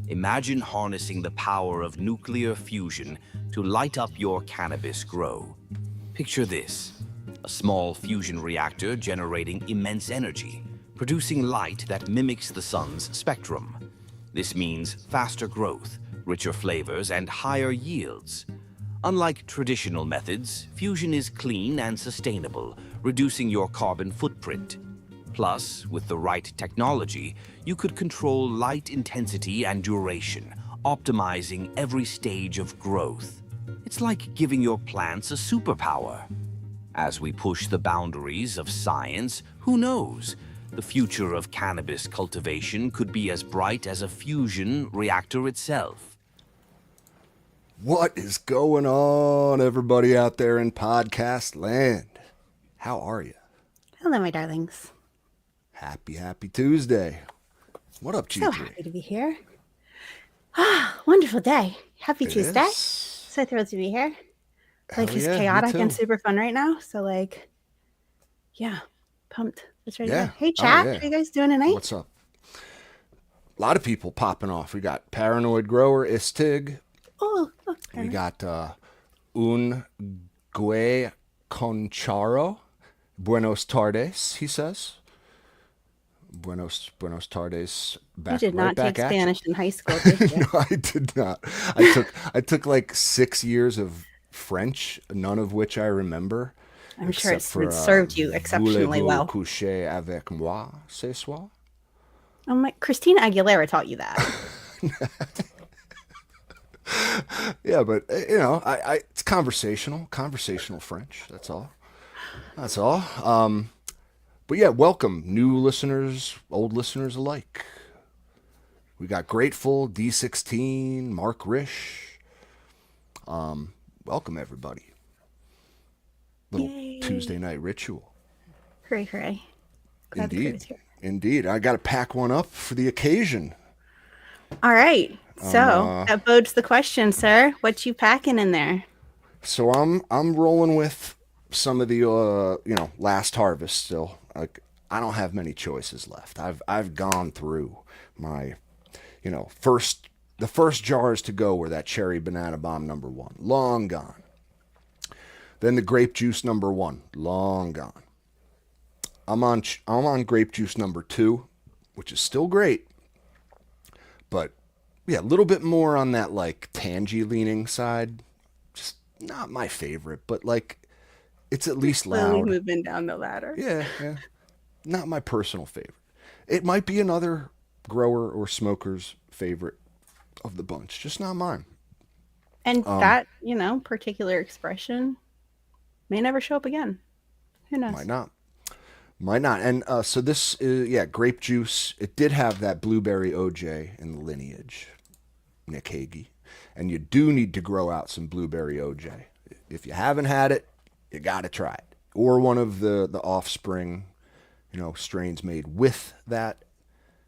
Imagine harnessing the power of nuclear fusion to light up your cannabis grow. Picture this: a small fusion reactor generating immense energy, producing light that mimics the sun's spectrum. This means faster growth, richer flavors, and higher yields. Unlike traditional methods, fusion is clean and sustainable, reducing your carbon footprint. Plus, with the right technology, you could control light intensity and duration, optimizing every stage of growth. It's like giving your plants a superpower. As we push the boundaries of science, who knows? The future of cannabis cultivation could be as bright as a fusion reactor itself. What is going on, everybody out there in podcast land? How are you? Hello, my darlings. Happy Tuesday. What up, G3? So happy to be here. Wonderful day. Happy It Tuesday. is. So thrilled to be here. Hell Life is yeah, me chaotic and too. super fun right now. So, yeah, pumped. Let's ready to Yeah. go. Hey, Oh, chat. yeah. How you guys doing tonight? What's up? A lot of people popping off. We got Paranoid Grower, Istig. Oh, look. We got Un Gue Concharo. Buenos tardes, he says. Buenos tardes. You Back, did right not back take at you. Spanish in high school, did you? No, I did not. I took like 6 years of French, none of which I remember. I'm sure except it served you exceptionally Voulez-vous well. coucher avec moi ce soir? Oh my, Christina Aguilera taught you that. Yeah, but it's conversational French. That's all. But yeah, welcome new listeners, old listeners alike. We got Grateful, D16, Mark Rish. Welcome everybody. Little Yay. Tuesday night ritual. Hooray, hooray. Glad the crew is here. Indeed. I got to pack one up for the occasion. All right. So that bodes the question, sir. What you packing in there? So I'm rolling with some of the last harvest still. Like, I don't have many choices left. I've gone through my the first jars to go were that cherry banana bomb #1, long gone. Then the grape juice #1, long gone. I'm on grape juice #2, which is still great, but yeah, a little bit more on that like tangy leaning side. Just not my favorite, but like it's at least Slowly loud. moving down the ladder. Yeah. Not my personal favorite. It might be another grower or smoker's favorite of the bunch, just not mine. And that, particular expression may never show up again. Who knows? Might not. And so this is, grape juice. It did have that blueberry OJ in the lineage, Nick Hagee. And you do need to grow out some blueberry OJ. If you haven't had it, you got to try it. Or one of the offspring, strains made with that.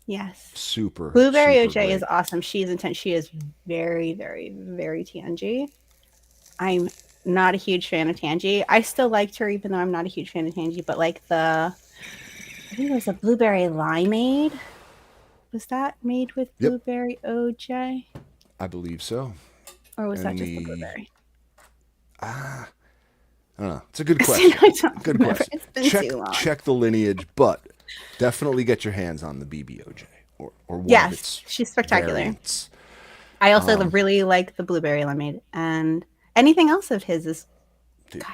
Yes. Super. Blueberry super OJ great. is awesome. She is intense. She is very, very, very tangy. I'm not a huge fan of tangy. I still liked her even though I'm not a huge fan of tangy, but like I think it was a blueberry limeade. Was that made with blueberry OJ? I believe so. Or was that just the blueberry? I don't know. It's a good question. I don't Good remember. question. It's been too long. Check the lineage, but definitely get your hands on the BBOJ or one of Yes, its she's spectacular. variants. I also really like the blueberry limeade, and anything else of his is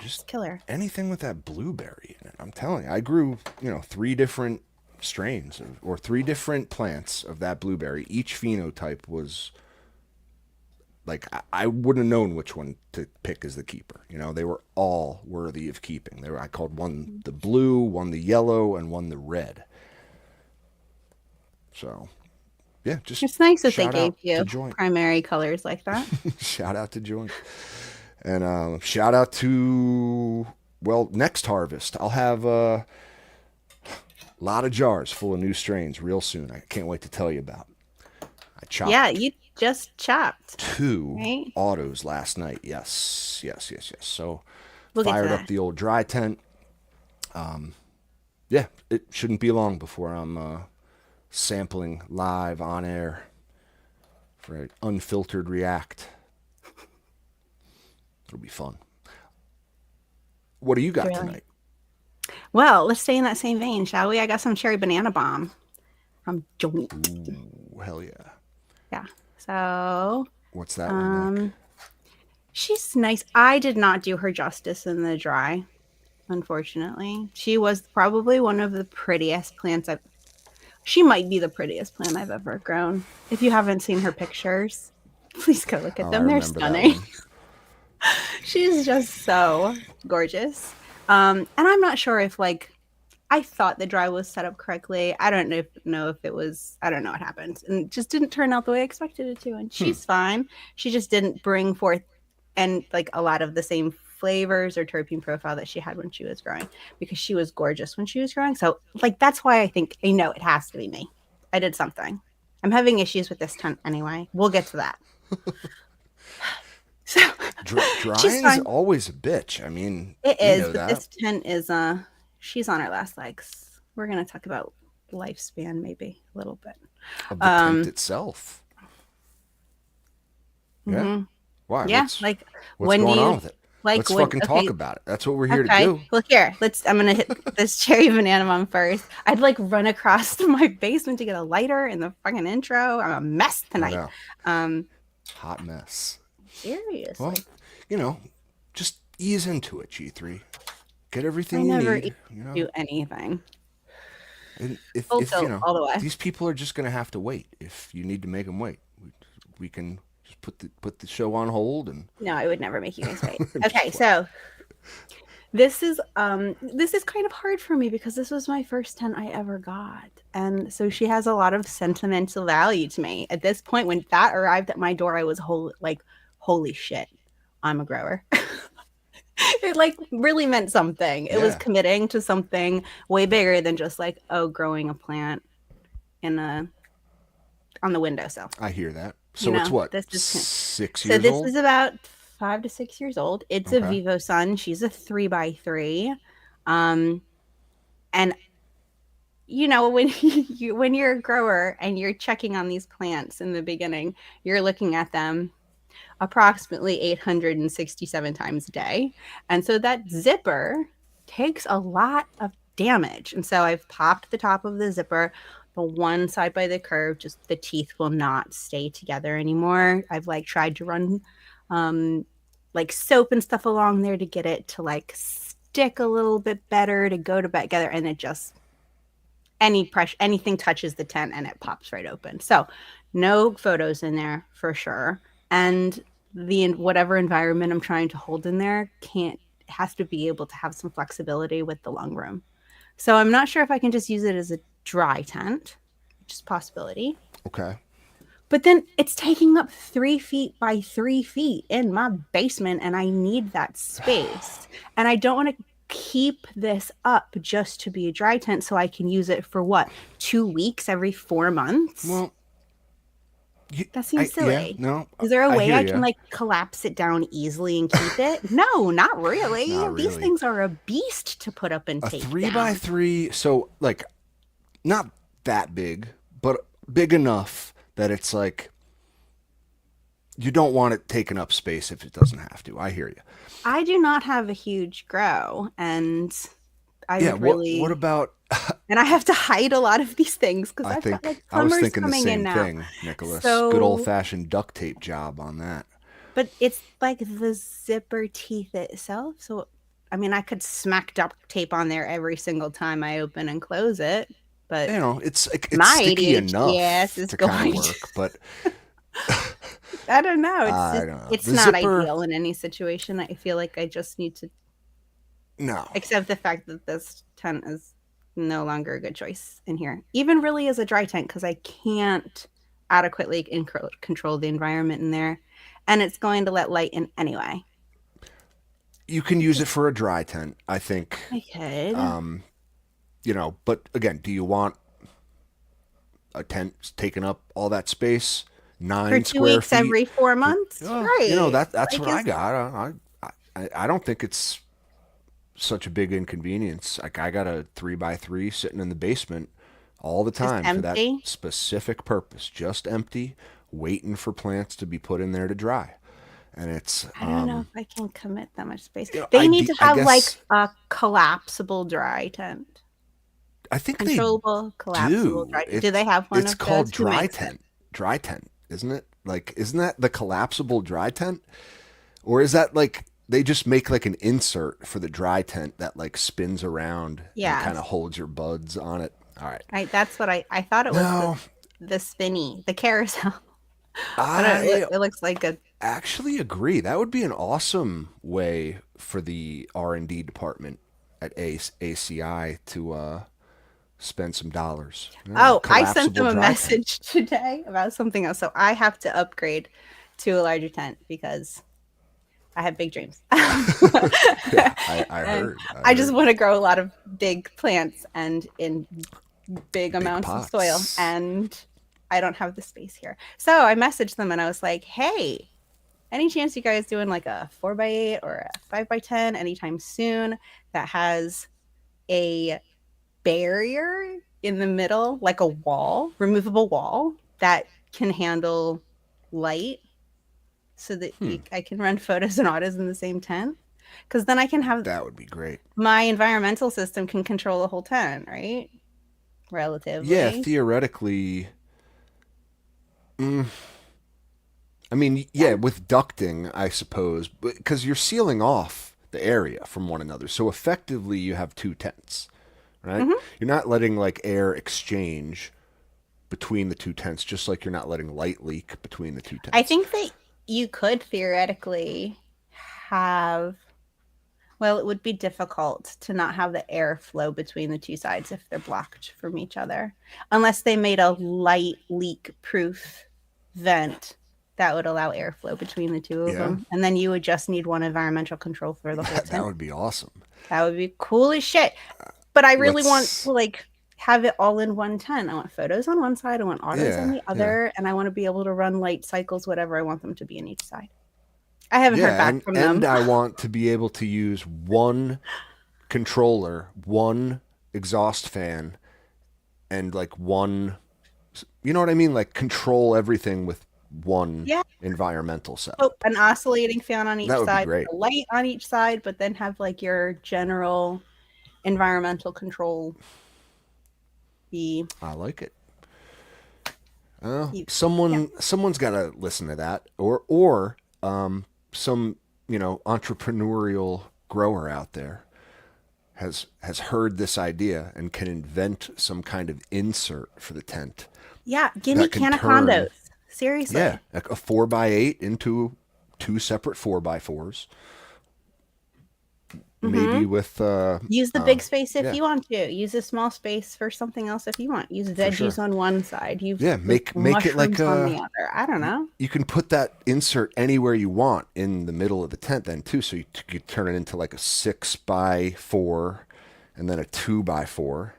just killer. Anything with that blueberry in it. I'm telling you, I grew 3 different strains or 3 different plants of that blueberry. Each phenotype was like I wouldn't have known which one to pick as the keeper. They were all worthy of keeping. I called one the blue, one the yellow, and one the red. So, yeah, just It's nice that they shout gave out you to Joint. primary colors like that. Shout out to Joint. And shout out to, next harvest. I'll have a lot of jars full of new strains real soon. I can't wait to tell you about. I chopped. Yeah, you just chopped 2 autos last night. Yes. So We'll get to fired up that. the old dry tent. Yeah, it shouldn't be long before I'm sampling live on air Right. Unfiltered react. It'll be fun. What do you got Really? tonight? Well, let's stay in that same vein, shall we? I got some cherry banana bomb from Joint. Ooh, hell yeah. Yeah. So, What's that one like? she's nice. I did not do her justice in the dry, unfortunately. She was probably one of the prettiest plants I've she might be the prettiest plant I've ever grown. If you haven't seen her pictures, please go look at Oh, I them. They're remember that stunning. one. She's just so gorgeous. And I'm not sure if like I thought the dry was set up correctly. I don't know if it was. I don't know what happened, and it just didn't turn out the way I expected it to. And she's fine. She just didn't bring forth and like a lot of the same flavors or terpene profile that she had when she was growing, because she was gorgeous when she was growing. So like that's why I think I know it has to be me. I did something. I'm having issues with this tent anyway. We'll get to that. So she's Drying's fine. always a bitch. I mean, It we is, know but that. this tent is she's on her last legs. We're gonna talk about lifespan maybe a little bit. Of the tent Um itself. Yeah. mhm. Why? Yeah, like What's when do going on you with it? like Let's when fucking talk okay, about it. That's what we're here to okay. do. Well here, I'm gonna hit this cherry banana one first. I'd like run across my basement to get a lighter in the fucking intro. I'm a mess I tonight. know. Um Hot mess. Well, seriously. you know, just ease into it, G3. Get I everything you never need, you know. do anything. And Full if you tilt know, all the way. these people are just going to have to wait. If you need to make them wait, we can just put the show on hold and No, I would never make you guys wait. Okay, so this is kind of hard for me because this was my first tent I ever got. And so she has a lot of sentimental value to me. At this point, when that arrived at my door, I was holy shit, I'm a grower. It like really meant something. It was yeah, committing to something way bigger than just like, oh, growing a plant in a on the windowsill. I hear that. You So it's know, what, this is six so years this old? is about 5 to 6 years old. It's a Okay. Vivo Sun. She's a 3x3. Um, and you know, when when you're a grower and you're checking on these plants in the beginning, you're looking at them approximately 867 times a day. And so that zipper takes a lot of damage. And so I've popped the top of the zipper, the one side by the curve, just the teeth will not stay together anymore. I've like tried to run um like soap and stuff along there to get it to like stick a little bit better to go together, and it just anything touches the tent and it pops right open. So no photos in there for sure. And the whatever environment I'm trying to hold in there has to be able to have some flexibility with the lung room. So I'm not sure if I can just use it as a dry tent, which is a possibility. Okay. But then it's taking up 3 feet by 3 feet in my basement, and I need that space. And I don't want to keep this up just to be a dry tent so I can use it for what, 2 weeks every 4 months? Well, That seems yeah, silly. no, Is there a I way hear I can you. like collapse it down easily and keep it? No, not really. Not These really. things are a beast to put up and A take three by down. three, so like not that big, but big enough that it's like you don't want it taking up space if it doesn't have to. I hear you. I do not have a huge grow, and I Yeah. would What really, about? and I have to hide a lot of these things because I've got like I was plumbers thinking the coming in same now. thing, Nicholas. Good old So, fashioned duct tape job on that. but it's like the zipper teeth itself. So, I mean, I could smack duct tape on there every single time I open and close it, but You know, it's my sticky ADHD ass enough is to kind of going work, but I don't know. It's I just, don't know. it's The not zipper, ideal in any situation. I feel like I just need to no. accept the fact that this tent is no longer a good choice in here. Even really as a dry tent, because I can't adequately control the environment in there. And it's going to let light in anyway. You can use it for a dry tent, I think. I could. You know, but again, do you want a tent taking up all that space? For Nine two square weeks feet. every 4 months? Well, you know Right. that's Like, what I got. I don't think it's such a big inconvenience. Like I got a 3x3 sitting in the basement all the just time for that empty? specific purpose, just empty waiting for plants to be put in there to dry. And it's I don't know if I can commit that much space. you know, They need to I have like guess a collapsible dry tent. I think they Controllable, collapsible do. dry tent. Do they have one It's of those? called Who dry makes it? tent. Dry tent, isn't it? Like, isn't that the collapsible dry tent? Or is that like they just make like an insert for the dry tent that like spins around and kind of Yes. holds your buds on it? All right. That's what I thought it was No, the spinny, the carousel. But I it looks like a actually agree. That would be an awesome way for the R&D department at ACI to spend some dollars. Yeah, Oh, I sent them collapsible a dry tent. message today about something else. So I have to upgrade to a larger tent because I have big dreams. Yeah, I And heard. I just want to grow a lot of big plants and in big Big amounts of soil. pots. And I don't have the space here. So I messaged them and I was like, hey, any chance you guys doing like a 4x8 or a 5x10 anytime soon that has a barrier in the middle, like a wall, removable wall that can handle light so that I can run photos and autos in the same tent? Because then I can have That would be great. my environmental system can control the whole tent, right? Yeah, Relatively. theoretically. I mean, yeah, Yeah. with ducting, I suppose, because you're sealing off the area from one another. So effectively, you have two tents, right? Mhm. You're not letting like air exchange between the two tents, just like you're not letting light leak between the two I tents. think that you could theoretically have, well, it would be difficult to not have the air flow between the two sides if they're blocked from each other, unless they made a light leak proof vent that would allow airflow between the two of Yeah, them. And then you would just need one environmental control for the whole that tent. would be awesome. That would be cool as shit. But I really want to Let's, like have it all in one tent. I want photos on one side, I want autos on yeah, the yeah. other, and I want to be able to run light cycles, whatever I want them to be in each side. I haven't heard Yeah, back from and them. I want to be able to use one controller, one exhaust fan, and like one, you know what I mean? Like control everything with one Yeah. environmental Oh, setup. an oscillating fan on each That would be side, great. a light on each side, but then have like your general environmental control be I like it. yeah. Someone's got to listen to that, or some entrepreneurial grower out there has heard this idea and can invent some kind of insert for the tent Yeah, give me that can turn, canacondos. Seriously. yeah, like a 4x8 into two separate 4x4s. Mm-hmm. Maybe with Use the big space if yeah, you want to. Use a small space for something else if you want. Use for veggies sure. on one side. Use Yeah, like make it like mushrooms on the other. I don't know. you can put that insert anywhere you want in the middle of the tent then too, so you could turn it into like a 6x4 and then a 2x4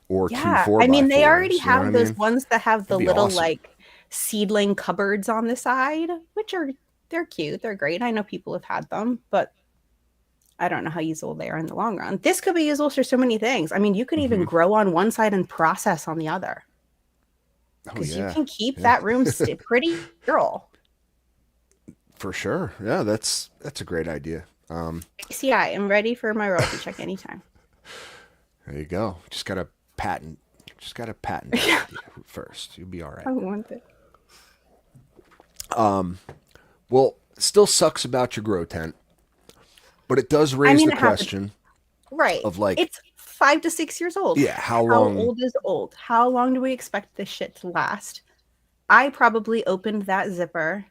or two Yeah. I mean, they already 4x4s. You know what I have those mean? ones that have the That'd be little awesome. like seedling cupboards on the side, which are they're cute. They're great. I know people have had them, but I don't know how useful they are in the long run. This could be useful for so many things. I mean, you could even Hmm. grow on one side and process on the other Oh because you yeah, can keep yeah, that room pretty sterile. for sure. Yeah, that's a great idea. CI, I'm ready for my royalty check anytime. There you go. Just got to patent that idea first. You'll be all right. I want it. Well, it still sucks about your grow tent, but it does I raise mean, the it happened. question Right. of like, It's 5 to 6 years old. yeah, how How long? old is old? How long do we expect this shit to last? I probably opened that zipper.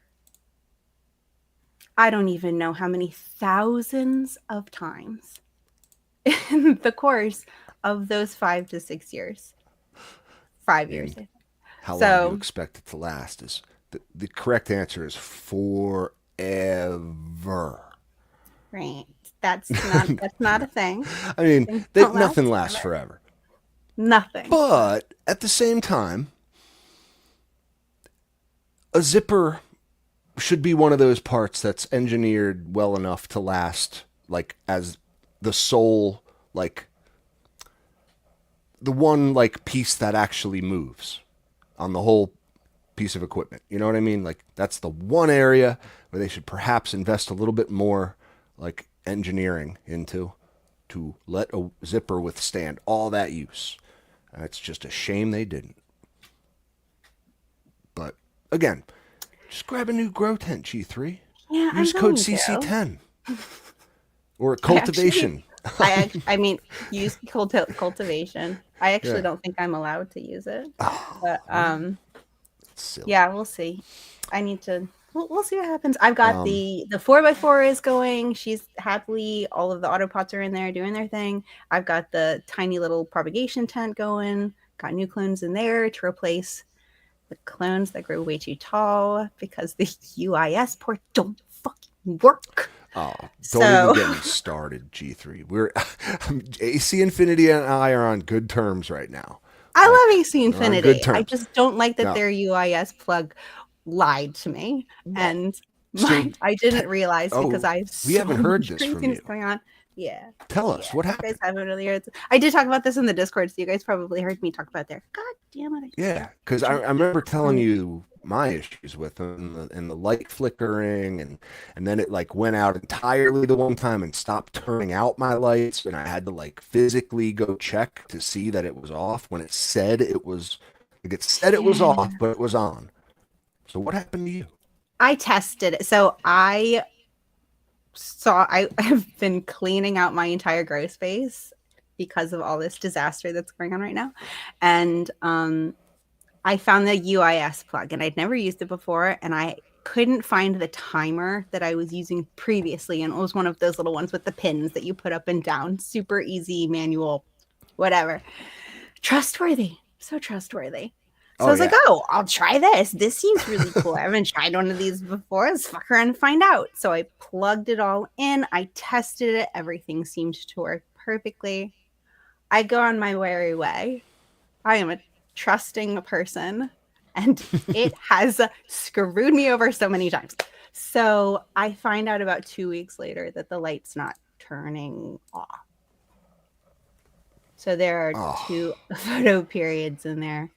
I don't even know how many thousands of times in the course of those 5 to 6 years. 5 years. And how long do you So, expect it to last? Is the correct answer is forever. right. That's not a thing. I mean, Things don't last nothing lasts forever. forever. Nothing. But at the same time, a zipper should be one of those parts that's engineered well enough to last, like as the sole, like the one like piece that actually moves on the whole piece of equipment. You know what I mean? Like that's the one area where they should perhaps invest a little bit more like engineering into to let a zipper withstand all that use. And it's just a shame they didn't. But again, just grab a new grow tent, G3. Yeah, Use I'm code going to. CC10 or I actually- Cultivation. I mean, use cultivation. I actually Yeah. don't think I'm allowed to use it, Oh, but silly. yeah, we'll see. I need to. We'll see what happens. I've got the 4x4 is going. She's happily. All of the auto pots are in there doing their thing. I've got the tiny little propagation tent going. Got new clones in there to replace the clones that grow way too tall because the UIS ports don't fucking work. Oh, don't So- even get me started, G3. We're AC Infinity and I are on good terms right now. I love AC good Infinity. terms. I just don't like that No. their UIS plug lied to me, and So, I didn't realize because I have we haven't so heard much this from craziness you. going on. Yeah, Tell us what you happened. guys haven't earlier. I did talk about this in the Discord, so you guys probably heard me talk about there. God damn it! Yeah, because I remember telling you my issues with them and the light flickering and then it like went out entirely the one time and stopped turning out my lights and I had to like physically go check to see that it was off when it said it was it was off but it was on. So what happened to you? I tested it, so I have been cleaning out my entire grow space because of all this disaster that's going on right now, and I found the UIS plug and I'd never used it before and I couldn't find the timer that I was using previously. And it was one of those little ones with the pins that you put up and down. Super easy, manual, whatever. Trustworthy. So trustworthy. So I was like, oh, I'll try this. This seems really cool. I haven't tried one of these before. Let's fuck around and find out. So I plugged it all in. I tested it. Everything seemed to work perfectly. I go on my merry way. I am a trusting person and it has screwed me over so many times. So I find out about 2 weeks later that the light's not turning off. So there are 2 photo periods in there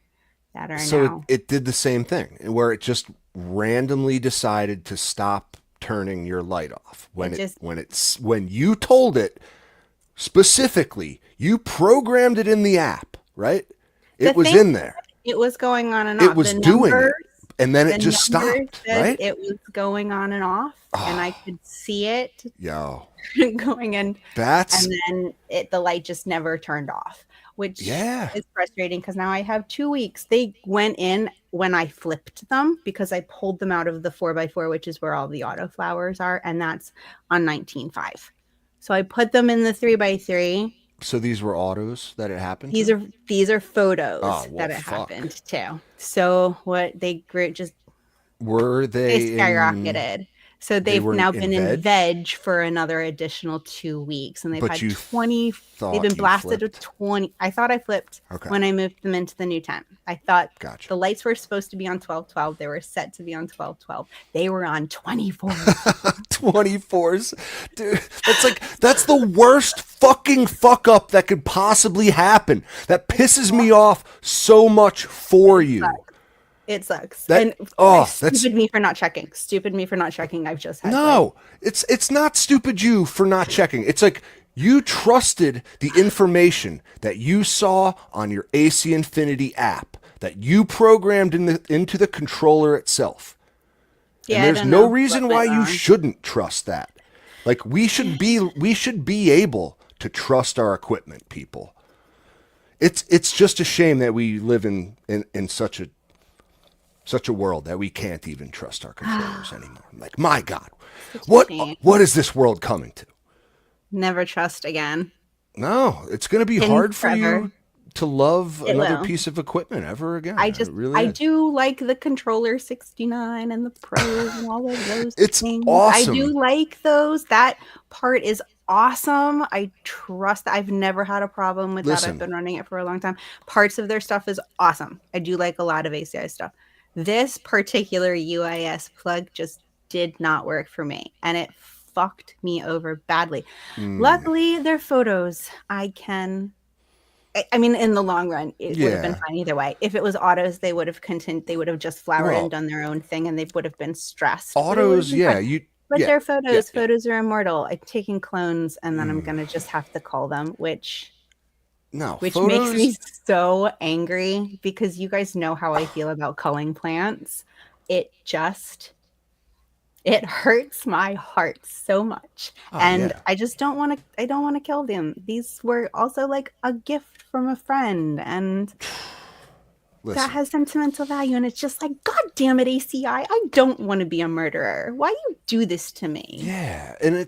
that are now. It did the same thing where it just randomly decided to stop turning your light off when you told it specifically, you programmed it in the app, right? It was in there. It was going on and off. It was doing it, and then it just stopped, right? It was going on and off, and I could see it going in. And then the light just never turned off, which is frustrating because now I have 2 weeks. They went in when I flipped them because I pulled them out of the 4x4, which is where all the auto flowers are, and that's on 19.5. So I put them in the 3x3. So these were autos that it happened. These are photos that it happened to. So what they just were they skyrocketed. So they've now been in veg for another additional 2 weeks, and they've had 20. They've been blasted with 20. I thought I flipped when I moved them into the new tent. I thought the lights were supposed to be on 12/12. They were set to be on 12/12. They were on 24s. 24s, dude. That's the worst fucking fuck up that could possibly happen. That pisses me off so much for you. It sucks. Stupid me for not checking. Stupid me for not checking. I've just had it's not stupid you for not checking. It's like you trusted the information that you saw on your AC Infinity app that you programmed into the controller itself. Yeah, and there's no reason why you shouldn't trust that. Like we should be able to trust our equipment, people. It's just a shame that we live in such a world that we can't even trust our controllers anymore. I'm like, my God, what is this world coming to? Never trust again. No, it's going to be hard for you to love another piece of equipment ever again. I do like the controller 69 and the pros and all of those things. Awesome. I do like those. That part is awesome. I trust. I've never had a problem with that. I've been running it for a long time. Parts of their stuff is awesome. I do like a lot of ACI stuff. This particular UIS plug just did not work for me, and it fucked me over badly. Luckily, they're photos. I can I mean, in the long run, it would have been Yeah. fine either way. If it was autos, they would have continued. They would have just flowered and Well, done their own thing, and they would have been stressed. But it would have autos, been yeah, fine. But yeah, they're yeah, photos. yeah. Photos are immortal. I'm taking clones, and then I'm Mm. gonna just have to call them, No, which makes photos. me so angry because you guys know how I feel about culling plants. It just it hurts my heart so much. Oh And yeah. I don't want to kill them. These were also like a gift from a friend, and that Listen, has sentimental value. And it's just like, God damn it, ACI, I don't want to be a murderer. Why you do this to me? yeah, and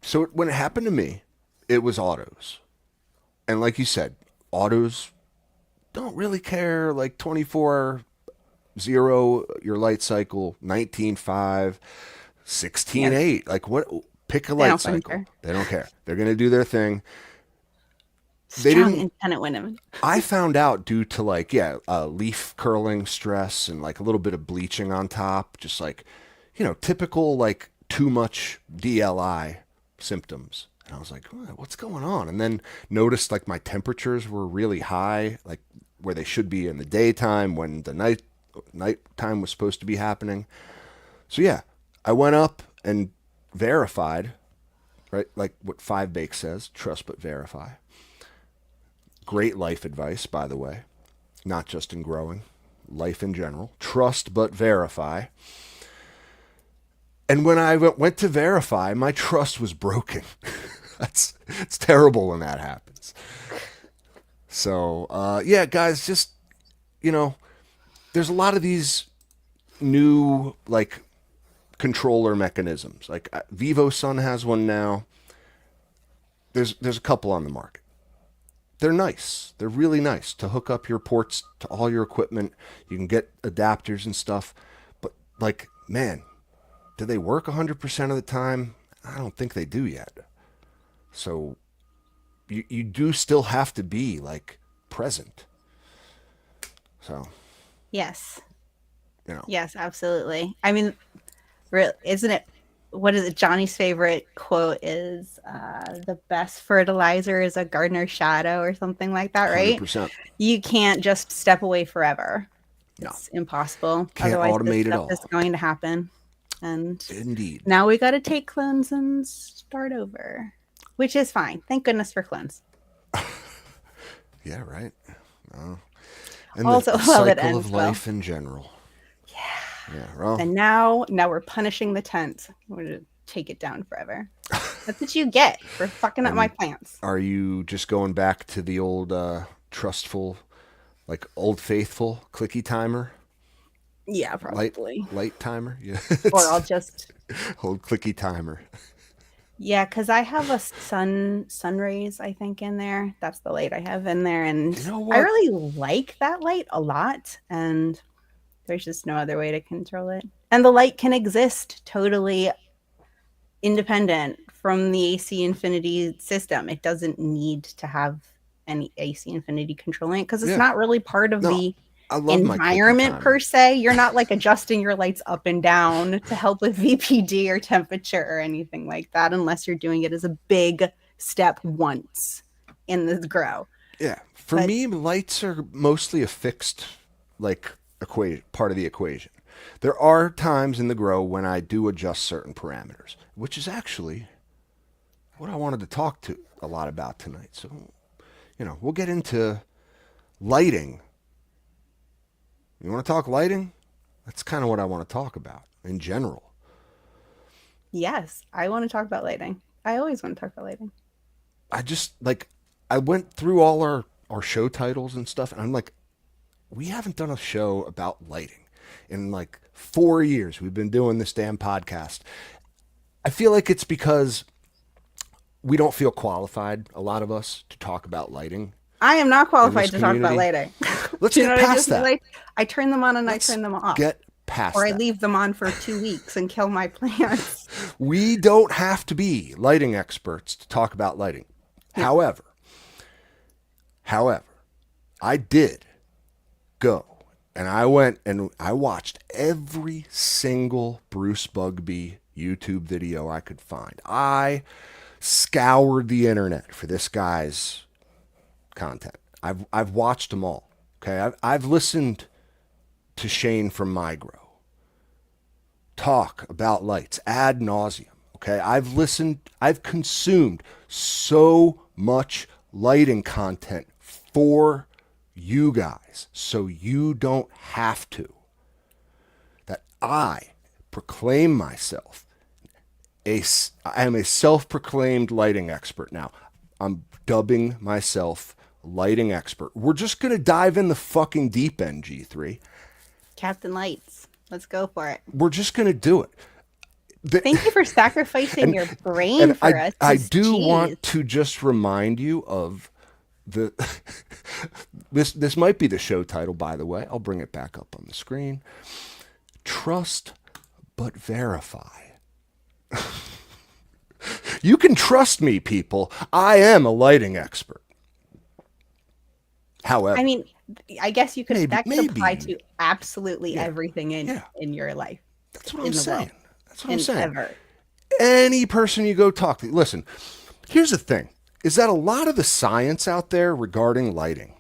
so when it happened to me, it was autos, and like you said, autos don't really care. Like 24-0 your light cycle, 19-5, Yeah, 16-8. Like what? Pick a they light don't fucking cycle. care. They don't care. They're gonna do their thing. They Strong, didn't. independent women. I found out due to like leaf curling stress and like a little bit of bleaching on top, just like typical like too much DLI symptoms. And I was like, what's going on? And then noticed like my temperatures were really high, like where they should be in the daytime when the nighttime was supposed to be happening. So yeah, I went up and verified, right? Like what 5-Bake says, trust but verify. Great life advice, by the way, not just in growing, life in general. Trust but verify. And when I went to verify, my trust was broken. It's terrible when that happens. So yeah, guys, just there's a lot of these new like controller mechanisms. Like VivoSun has one now. There's a couple on the market. They're nice. They're really nice to hook up your ports to all your equipment. You can get adapters and stuff. But like, man, do they work 100% of the time? I don't think they do yet. So you do still have to be like present. So, Yes. you know. Yes, absolutely. I mean, isn't it? What is it? Johnny's favorite quote is the best fertilizer is a gardener's shadow or something like that, right? 100%. You can't just step away forever. No. It's impossible. Can't Otherwise, this automate it stuff is all. going to happen. And Indeed. now we got to take clones and start over, which is fine. Thank goodness for clones. Yeah, right. Oh. And Also, the well, it cycle ends of well. life in general. Yeah, well. And now we're punishing the tent. We're going to take it down forever. That's what you get for fucking up my plants. Are you just going back to the old trustful, like old faithful clicky timer? Yeah, probably. Light timer? Yeah. Or I'll just Old clicky timer. yeah, because I have a sun rays, I think, in there. That's the light I have in there. And You know I what? really like that light a lot. And there's just no other way to control it. And the light can exist totally independent from the AC Infinity system. It doesn't need to have any AC Infinity controlling it because it's Yeah. not really part of No, the I love my clicky environment timer. per se. You're not like adjusting your lights up and down to help with VPD or temperature or anything like that, unless you're doing it as a big step once in this grow. Yeah. For But- me, lights are mostly a fixed, like, part of the equation. There are times in the grow when I do adjust certain parameters, which is actually what I wanted to talk to a lot about tonight. So, we'll get into lighting. You want to talk lighting? That's kind of what I want to talk about in general. Yes, I want to talk about lighting. I always want to talk about lighting. I went through all our show titles and stuff, and I'm like, we haven't done a show about lighting in like 4 years. We've been doing this damn podcast. I feel like it's because we don't feel qualified, a lot of us, to talk about lighting. I am not qualified to talk about community. lighting. Let's Do you get know what I past just that. like? I turn them on and Let's I turn them off. get past Or I that. leave them on for 2 weeks and kill my plants. We don't have to be lighting experts to talk about lighting. However, I did go and I went and I watched every single Bruce Bugby YouTube video I could find. I scoured the internet for this guy's content. I've watched them all. Okay, I've listened to Shane from MyGrow talk about lights ad nauseum. Okay, I've consumed so much lighting content for you guys so you don't have to. That I proclaim myself I am a self-proclaimed lighting expert now. I'm dubbing myself lighting expert. We're just going to dive in the fucking deep end, G3. Captain Lights. Let's go for it. We're just going to do it. Thank you for sacrificing your brain for us. I do Jeez. want to just remind you of the this might be the show title, by the way. I'll bring it back up on the screen. Trust but verify. You can trust me, people. I am a lighting expert. However, I mean, I guess you could that could apply maybe. to absolutely everything in your life. That's what I'm saying. That's what I'm saying. Ever. Any person you go talk to, listen, here's the thing, is that a lot of the science out there regarding lighting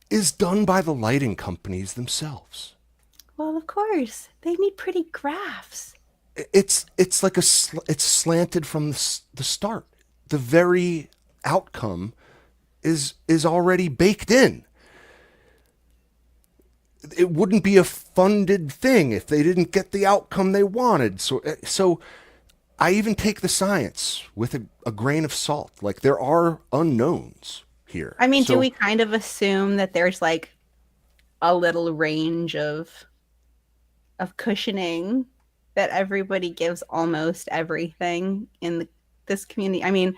is done by the lighting companies themselves. Well, of course. They need pretty graphs. It's like it's slanted from the start. The very outcome is already baked in. It wouldn't be a funded thing if they didn't get the outcome they wanted. So I even take the science with a grain of salt. Like, there are unknowns here. I mean, do we kind of assume that there's like a little range of cushioning that everybody gives almost everything in this community? I mean,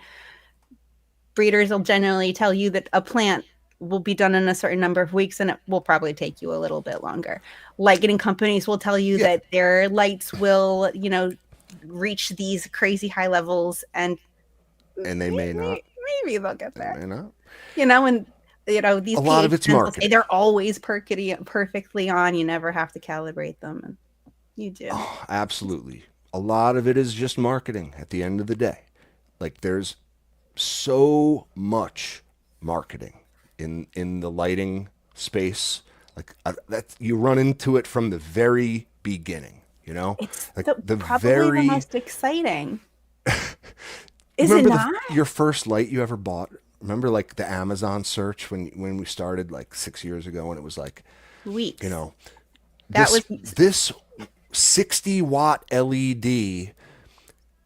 breeders will generally tell you that a plant will be done in a certain number of weeks, and it will probably take you a little bit longer. Lighting companies will tell you that their lights will, reach these crazy high levels, and they may not. Maybe they'll get there. They may not. And these a lot of it's marketing. They're always perfectly on. You never have to calibrate them, and you do. Oh, absolutely. A lot of it is just marketing at the end of the day. Like, there's so much marketing in the lighting space. Like, that you run into it from the very beginning. It's like probably the most exciting. Is it remember not? Your first light you ever bought? Remember, like, the Amazon search when we started like 6 years ago, and it was like weeks. This 60-watt LED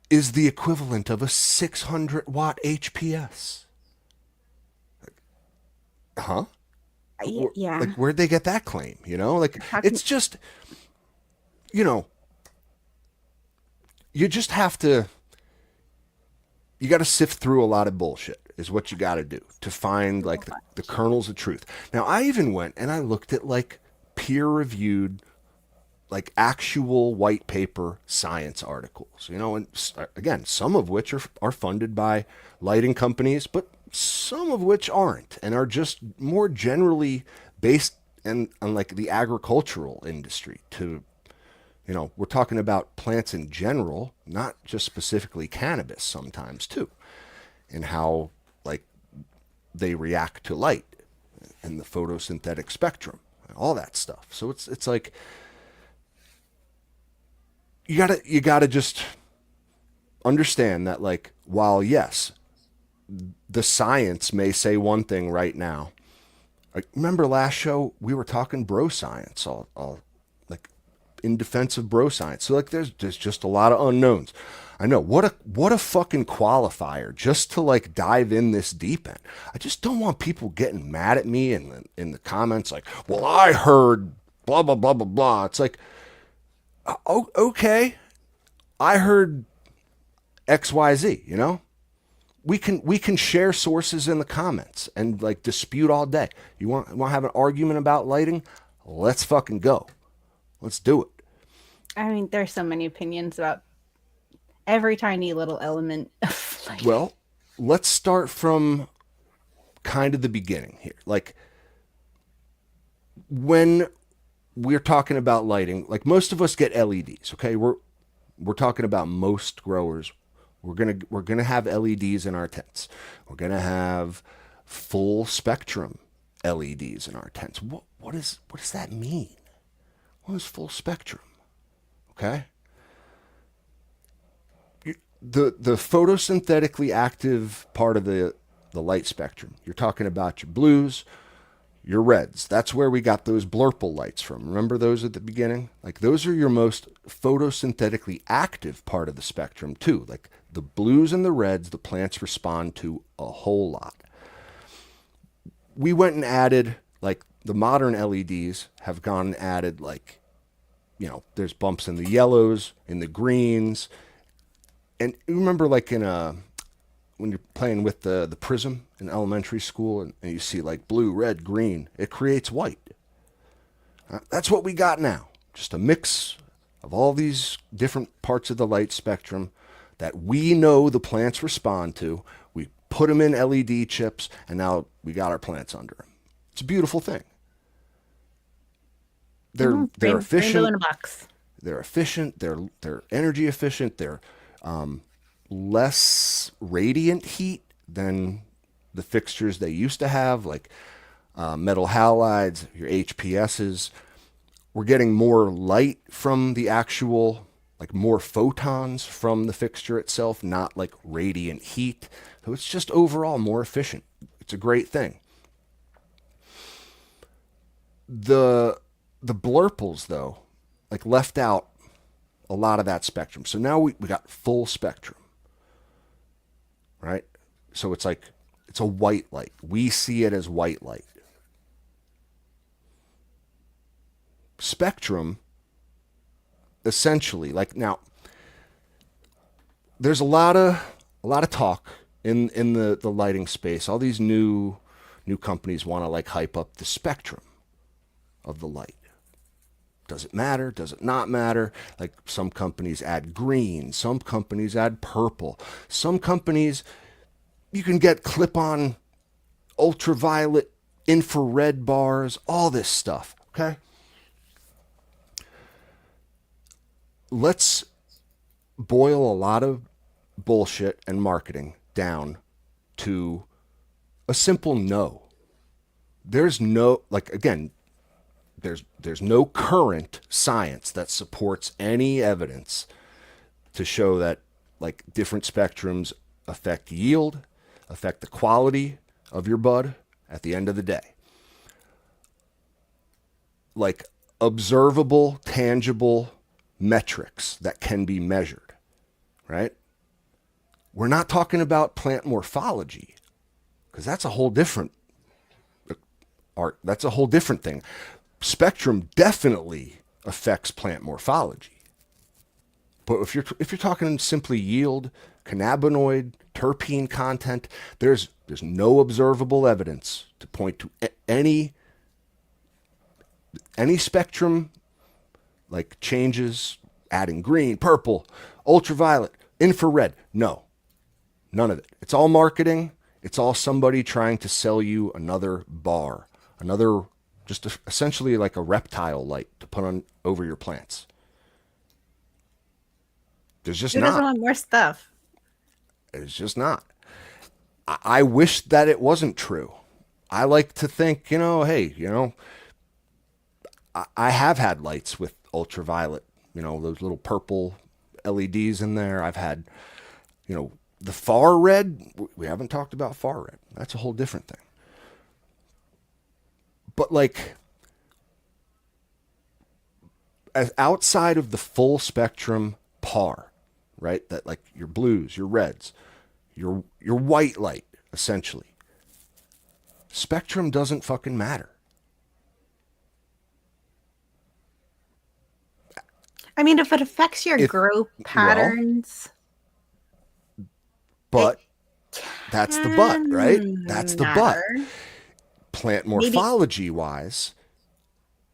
is the equivalent of a 600-watt HPS. Huh? Yeah. Like, where'd they get that claim? Like, it's just, you just have to, you got to sift through a lot of bullshit is what you got to do to find like the kernels of truth. Now, I even went and I looked at like peer-reviewed, like actual white paper science articles, and again, some of which are funded by lighting companies, but some of which aren't, and are just more generally based on like the agricultural industry. We're talking about plants in general, not just specifically cannabis sometimes too, and how like they react to light and the photosynthetic spectrum, all that stuff. So it's like you gotta just understand that, like, while yes, the science may say one thing right now. Like, remember last show we were talking bro science, all like in defense of bro science. So like there's just a lot of unknowns. I know what a fucking qualifier just to like dive in this deep end. I just don't want people getting mad at me in the comments like, well, I heard blah blah blah blah blah. It's like, oh, okay, I heard XYZ, We can share sources in the comments and like dispute all day. You want to have an argument about lighting? Let's fucking go. Let's do it. I mean, there's so many opinions about every tiny little element of lighting. Well, let's start from kind of the beginning here. Like, when we're talking about lighting, like most of us get LEDs, okay? We're talking about most growers. We're gonna have LEDs in our tents. We're gonna have full spectrum LEDs in our tents. What does that mean? What is full spectrum? Okay? The photosynthetically active part of the light spectrum. You're talking about your blues, your reds. That's where we got those blurple lights from. Remember those at the beginning? Like those are your most photosynthetically active part of the spectrum too. Like the blues and the reds, the plants respond to a whole lot. We went and added, like the modern LEDs have gone and added, like, you know, there's bumps in the yellows, in the greens. And you remember like when you're playing with the prism in elementary school and you see like blue, red, green, it creates white. That's what we got now. Just a mix of all these different parts of the light spectrum that we know the plants respond to. We put them in LED chips, and now we got our plants under them. It's a beautiful thing. They're efficient. Rainbow in a box. They're efficient. They're energy efficient. They're less radiant heat than the fixtures they used to have, like metal halides, your HPSs. We're getting more light from the actual, like more photons from the fixture itself, not like radiant heat. So it's just overall more efficient. It's a great thing. The blurples, though, like left out a lot of that spectrum. So now we got full spectrum, right? So it's like, it's a white light. We see it as white light. Spectrum, essentially, like now, there's a lot of talk in the lighting space. All these new companies want to like hype up the spectrum of the light. Does it matter? Does it not matter? Like some companies add green, some companies add purple, some companies you can get clip-on ultraviolet, infrared bars, all this stuff, okay? Let's boil a lot of bullshit and marketing down to a simple no. There's no, like, again, there's no current science that supports any evidence to show that like different spectrums affect yield, affect the quality of your bud at the end of the day. Like observable, tangible metrics that can be measured, right? We're not talking about plant morphology, because that's a whole different art. That's a whole different thing. Spectrum definitely affects plant morphology. But if you're talking simply yield, cannabinoid, terpene content, there's no observable evidence to point to any spectrum like changes, adding green, purple, ultraviolet, infrared. No. None of it. It's all marketing. It's all somebody trying to sell you another bar, another just essentially like a reptile light to put on over your plants. There's just Who not. doesn't want more stuff? It's just not. I wish that it wasn't true. I like to think, hey, I have had lights with ultraviolet, those little purple LEDs in there. I've had, the far red. We haven't talked about far red. That's a whole different thing. But like, as outside of the full spectrum par, right? That like your blues, your reds, your white light, essentially. Spectrum doesn't fucking matter. I mean, if it affects your growth patterns. But that's the but, right? That's the but. Plant morphology wise,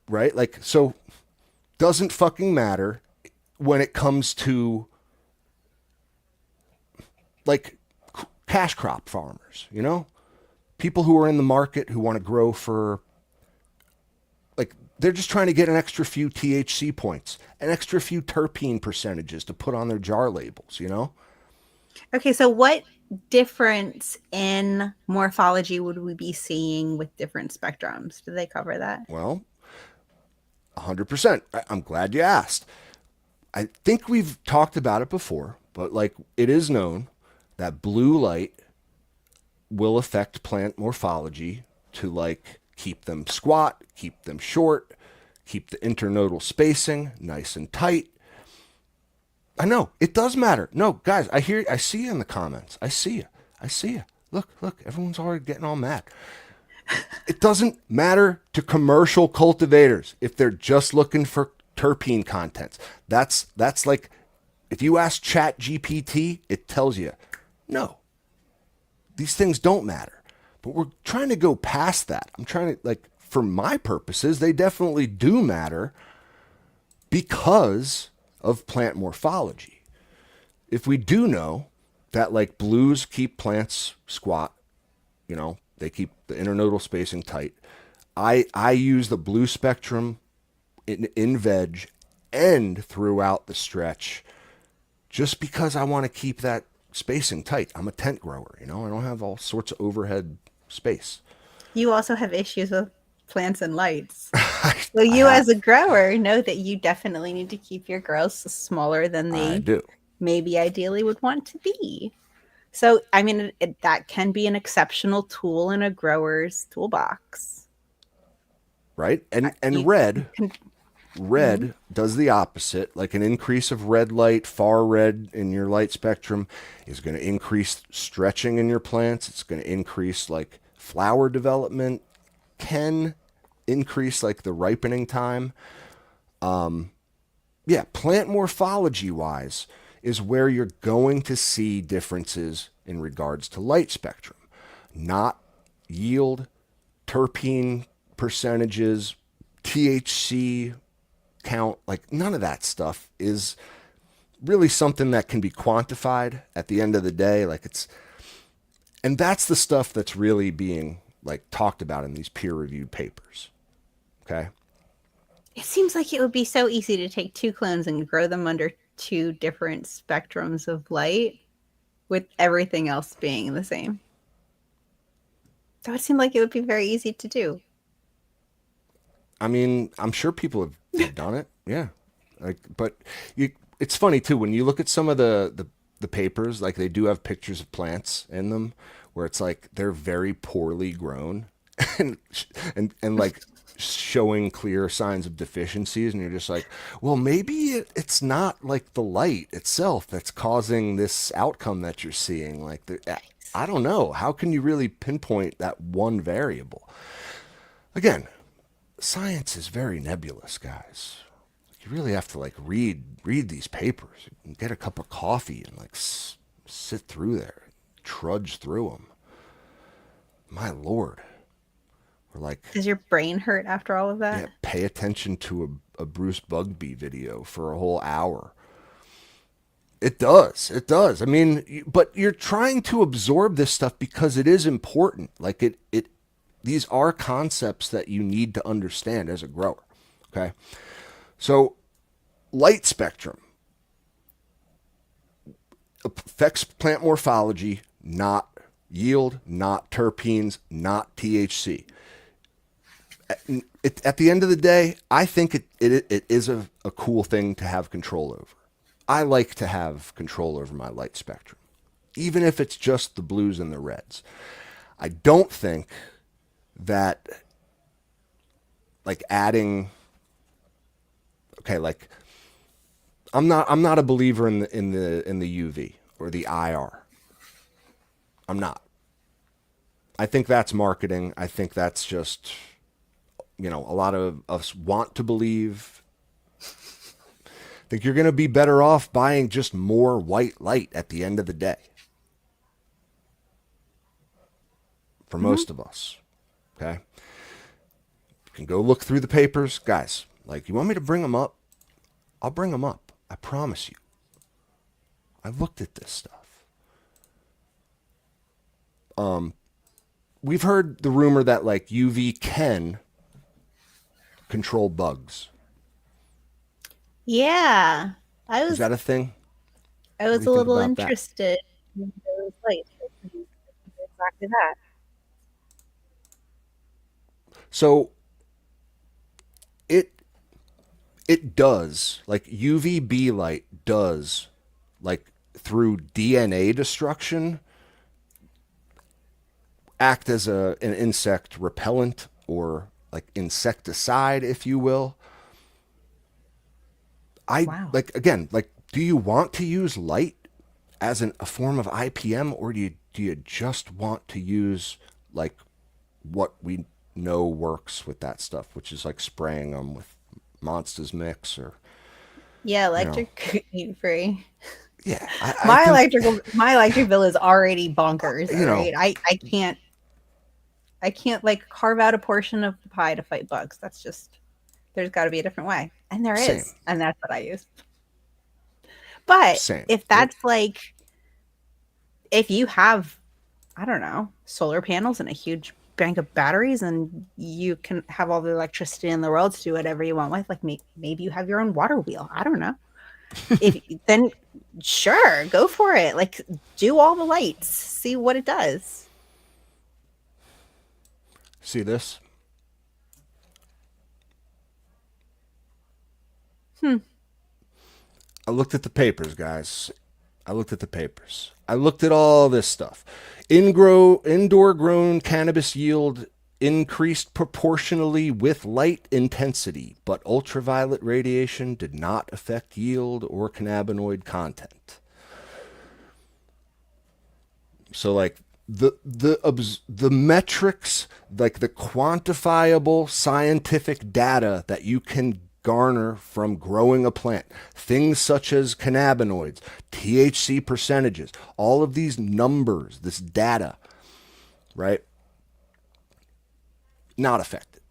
right? Like, so doesn't fucking matter when it comes to like cash crop farmers, people who are in the market who want to grow for, like, they're just trying to get an extra few THC points, an extra few terpene percentages to put on their jar labels, Okay, so what difference in morphology would we be seeing with different spectrums? Do they cover that? Well, 100%. I'm glad you asked. I think we've talked about it before, but like it is known that blue light will affect plant morphology to like keep them squat, keep them short, keep the internodal spacing nice and tight. I know it does matter. No, guys, I see you in the comments. I see you. I see you. Look, everyone's already getting all mad. It doesn't matter to commercial cultivators if they're just looking for terpene contents. That's like if you ask Chat GPT, it tells you, no, these things don't matter. But we're trying to go past that. I'm trying to like for my purposes, they definitely do matter because of plant morphology. If we do know that like blues keep plants squat, you know, they keep the internodal spacing tight. I use the blue spectrum in veg and throughout the stretch just because I want to keep that spacing tight. I'm a tent grower, you know, I don't have all sorts of overhead space. You also have issues with plants and lights. I, So I you have. as a grower know that you definitely need to keep your grows smaller than I they do. maybe ideally would want to be. So, I mean, that can be an exceptional tool in a grower's toolbox. Right? And You can, mhm. red does the opposite. Like an increase of red light, far red in your light spectrum is going to increase stretching in your plants. It's going to increase like flower development, can increase like the ripening time. Yeah, plant morphology wise is where you're going to see differences in regards to light spectrum, not yield, terpene percentages, THC count. Like none of that stuff is really something that can be quantified at the end of the day. Like it's, and that's the stuff that's really being like talked about in these peer reviewed papers. Okay. It seems like it would be so easy to take two clones and grow them under two different spectrums of light with everything else being the same. That would seem like it would be very easy to do. I mean, I'm sure people have done it. Yeah. Like, but it's funny too when you look at some of the papers. Like they do have pictures of plants in them, where it's like they're very poorly grown, and and like showing clear signs of deficiencies, and you're just like, well, maybe it's not like the light itself that's causing this outcome that you're seeing. Like, I don't know. How can you really pinpoint that one variable? Again, science is very nebulous, guys. You really have to like read these papers and get a cup of coffee and like sit through there, trudge through them. My lord, we're like, Does your brain hurt after all of yeah, that? pay attention to a Bruce Bugby video for a whole hour. It does. It does. I mean, but you're trying to absorb this stuff because it is important. Like these are concepts that you need to understand as a grower. Okay. So light spectrum affects plant morphology, not yield, not terpenes, not THC. At the end of the day, I think it is a cool thing to have control over. I like to have control over my light spectrum, even if it's just the blues and the reds. I don't think that like adding, okay, like I'm not a believer in the UV or the IR. I'm not. I think that's marketing. I think that's just, a lot of us want to believe. I think you're going to be better off buying just more white light at the end of the day. For Mm-hmm. most of us. Okay? You can go look through the papers. Guys, like, you want me to bring them up? I'll bring them up. I promise you. I've looked at this stuff. We've heard the rumor that like UV can control bugs. Yeah, I Is was that a thing? I What do was you a think little about that? interested in those lights. exactly that. So it it does, like UVB light does, like through DNA destruction, act as an insect repellent or like insecticide, if you will. I Wow. like, again, like, do you want to use light as a form of IPM, or do you just want to use like what we know works with that stuff, which is like spraying them with Monsters Mix, or Yeah, you know, electric heat free. yeah, I think, My electric bill is already bonkers. you All know, right, I can't like carve out a portion of the pie to fight bugs. That's just there's got to be a different way, and there same, is, and that's what I use. But same. if Yep. that's like if you have I don't know solar panels and a huge bank of batteries, and you can have all the electricity in the world to do whatever you want with, like maybe you have your own water wheel. I don't know. If then sure, go for it. Like do all the lights, see what it does. See this? Hmm. I looked at the papers, guys. I looked at the papers. I looked at all this stuff. Indoor grown cannabis yield increased proportionally with light intensity, but ultraviolet radiation did not affect yield or cannabinoid content. So like the metrics, like the quantifiable scientific data that you can garner from growing a plant, things such as cannabinoids, THC percentages, all of these numbers, this data, right? Not affected.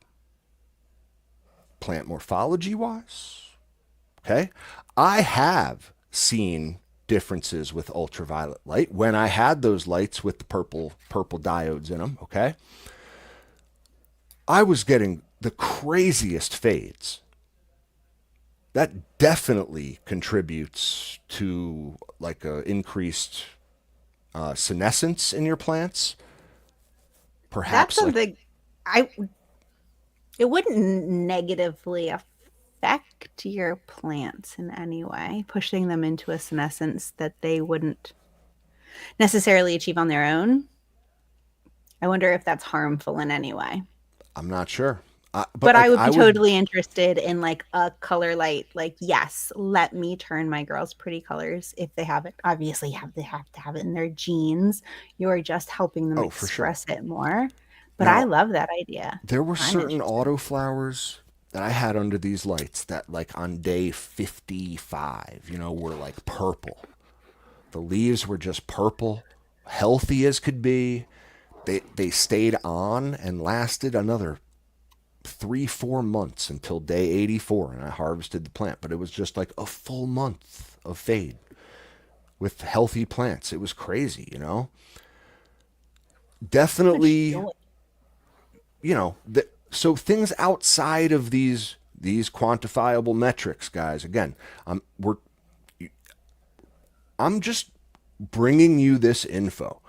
Plant morphology wise, okay? I have seen differences with ultraviolet light when I had those lights with the purple diodes in them, okay? I was getting the craziest fades. That definitely contributes to like a increased senescence in your plants. That's Perhaps like, something I it wouldn't negatively affect your plants in any way, pushing them into a senescence that they wouldn't necessarily achieve on their own. I wonder if that's harmful in any way. I'm not sure. But But I like would I be would, totally interested in like a color light. Like, yes, let me turn my girls pretty colors if they have it. Obviously, they have to have it in their genes. You are just helping them oh, for sure. express it more. But I Now, love that idea. there were I'm certain interested. autoflowers that I had under these lights that like on day 55, were like purple. The leaves were just purple, healthy as could be. They stayed on and lasted another 3-4 months until day 84, and I harvested the plant. But it was just like a full month of fade with healthy plants. It was crazy. Much Definitely, joy. so things outside of these quantifiable metrics, guys. Again, I'm just bringing you this info.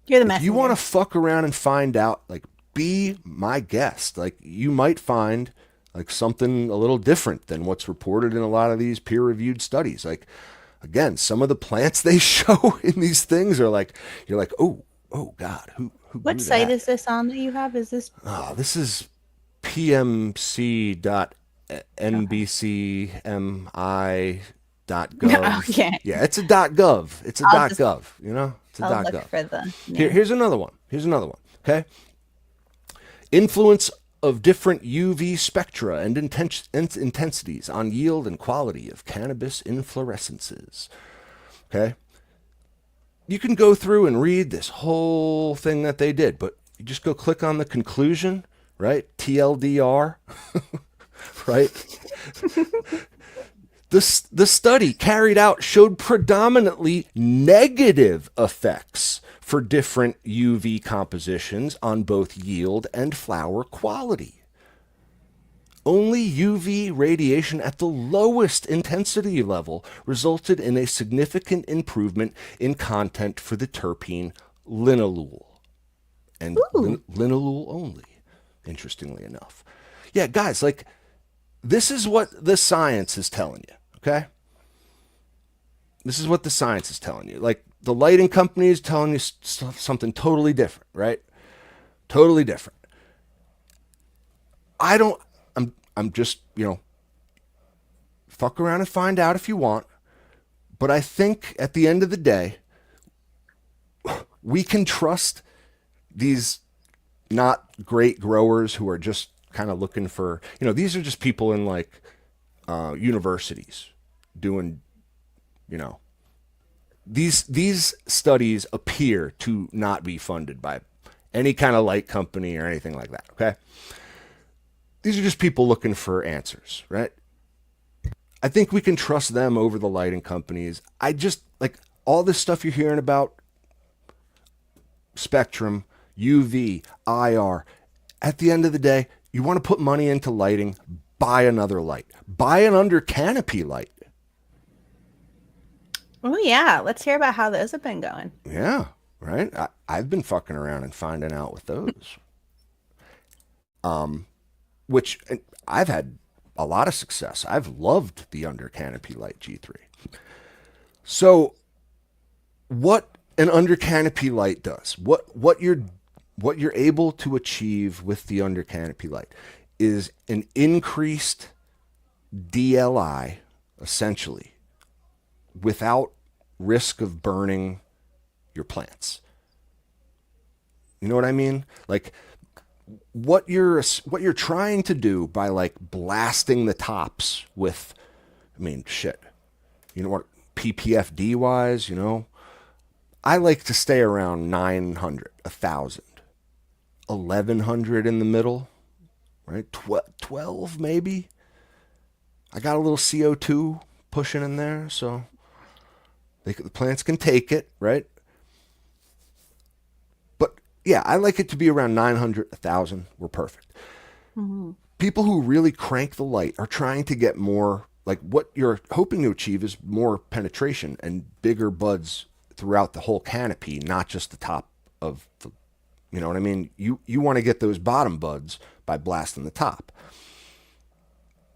You're the If you want to messenger. fuck around and find out, like, be my guest. Like, you might find like something a little different than what's reported in a lot of these peer-reviewed studies. Like, again, some of the plants they show in these things are like, you're like, oh God, who What grew site that? is this on that you have? Is this Oh, this is okay? pmc.nbcmi.gov. Okay. Yeah, it's a .gov. It's a I'll just .gov. It's a I'll look .gov. for the name. Here's another one. Okay. Influence of different UV spectra and intensities on yield and quality of cannabis inflorescences. Okay. You can go through and read this whole thing that they did, but you just go click on the conclusion, right? TLDR, right? The study carried out showed predominantly negative effects for different UV compositions on both yield and flower quality. Only UV radiation at the lowest intensity level resulted in a significant improvement in content for the terpene linalool. and Ooh. linalool only, interestingly enough. Yeah, guys, like, this is what the science is telling you, okay? This is what the science is telling you. Like, the lighting company is telling you something totally different, right? Totally different. I'm just, fuck around and find out if you want. But I think at the end of the day, we can trust these not great growers who are just kind of looking for, these are just people in like universities doing, you know, these studies appear to not be funded by any kind of light company or anything like that. Okay. These are just people looking for answers, right? I think we can trust them over the lighting companies. I just like all this stuff you're hearing about spectrum, UV, IR. At the end of the day, you want to put money into lighting, buy another light. Buy an under-canopy light. Oh yeah, let's hear about how those have been going. Yeah, right? I've been fucking around and finding out with those. Which I've had a lot of success. I've loved the under-canopy light G3. So what an under-canopy light does, what you're able to achieve with the under-canopy light is an increased DLI, essentially, without risk of burning your plants. You know what I mean? Like what you're trying to do by like blasting the tops with, I mean, shit. You know what? PPFD wise, I like to stay around 900, 1,000, 1,100 in the middle, right? 12 maybe. I got a little CO2 pushing in there, so the plants can take it, right? But yeah, I like it to be around 900, 1,000. We're perfect. Mm-hmm. People who really crank the light are trying to get more, like what you're hoping to achieve is more penetration and bigger buds throughout the whole canopy, not just the top of the, you know what I mean? You want to get those bottom buds by blasting the top.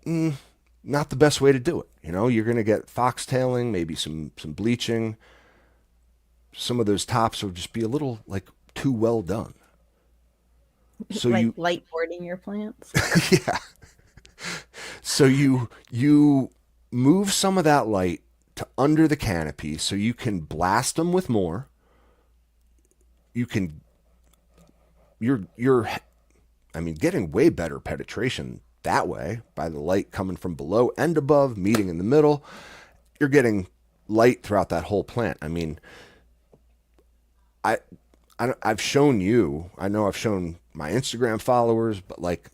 Not the best way to do it. You're going to get foxtailing, maybe some bleaching. Some of those tops will just be a little like too well done. So like you light boarding your plants. yeah. So you move some of that light to under the canopy so you can blast them with more. You're getting way better penetration that way by the light coming from below and above, meeting in the middle. You're getting light throughout that whole plant. I've shown you, I know I've shown my Instagram followers, but like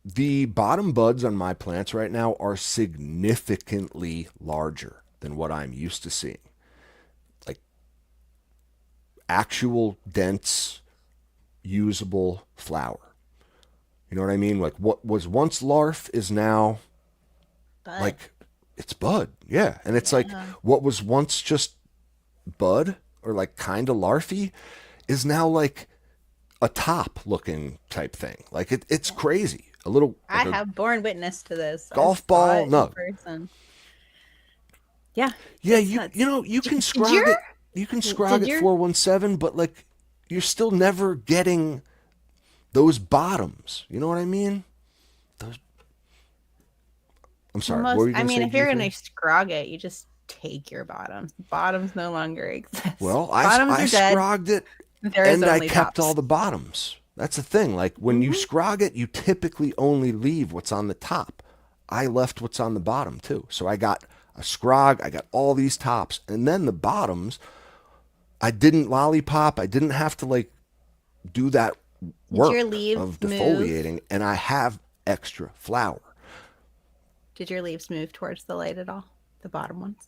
the bottom buds on my plants right now are significantly larger than what I'm used to seeing. Like actual dense, usable flower. You know what I mean? Like what was once larf is now But like it's bud. Yeah. And it's like what was once just bud or like kind of larfy is now like a top looking type thing. Like it's crazy. A little I like a have borne witness to this. golf I saw ball. it in No. person. Yeah. Yeah, it's you nuts. you know you can Did scrog your it. You can scrog did it your 417, but like you're still never getting those bottoms. You know what I mean? Those. I'm sorry. What were almost you I gonna mean say, if you're G3? gonna scrog it, you just take your bottoms. Bottoms no longer exist. Well, I Bottoms I are dead. scrogged it There is and I only kept tops. all the bottoms. That's the thing. Like when you Mhm. scrog it, you typically only leave what's on the top. I left what's on the bottom too. So I got a scrog, I got all these tops, and then the bottoms, I didn't lollipop. I didn't have to like do that Did your work leaves of move? defoliating, and I have extra flower. Did your leaves move towards the light at all? The bottom ones?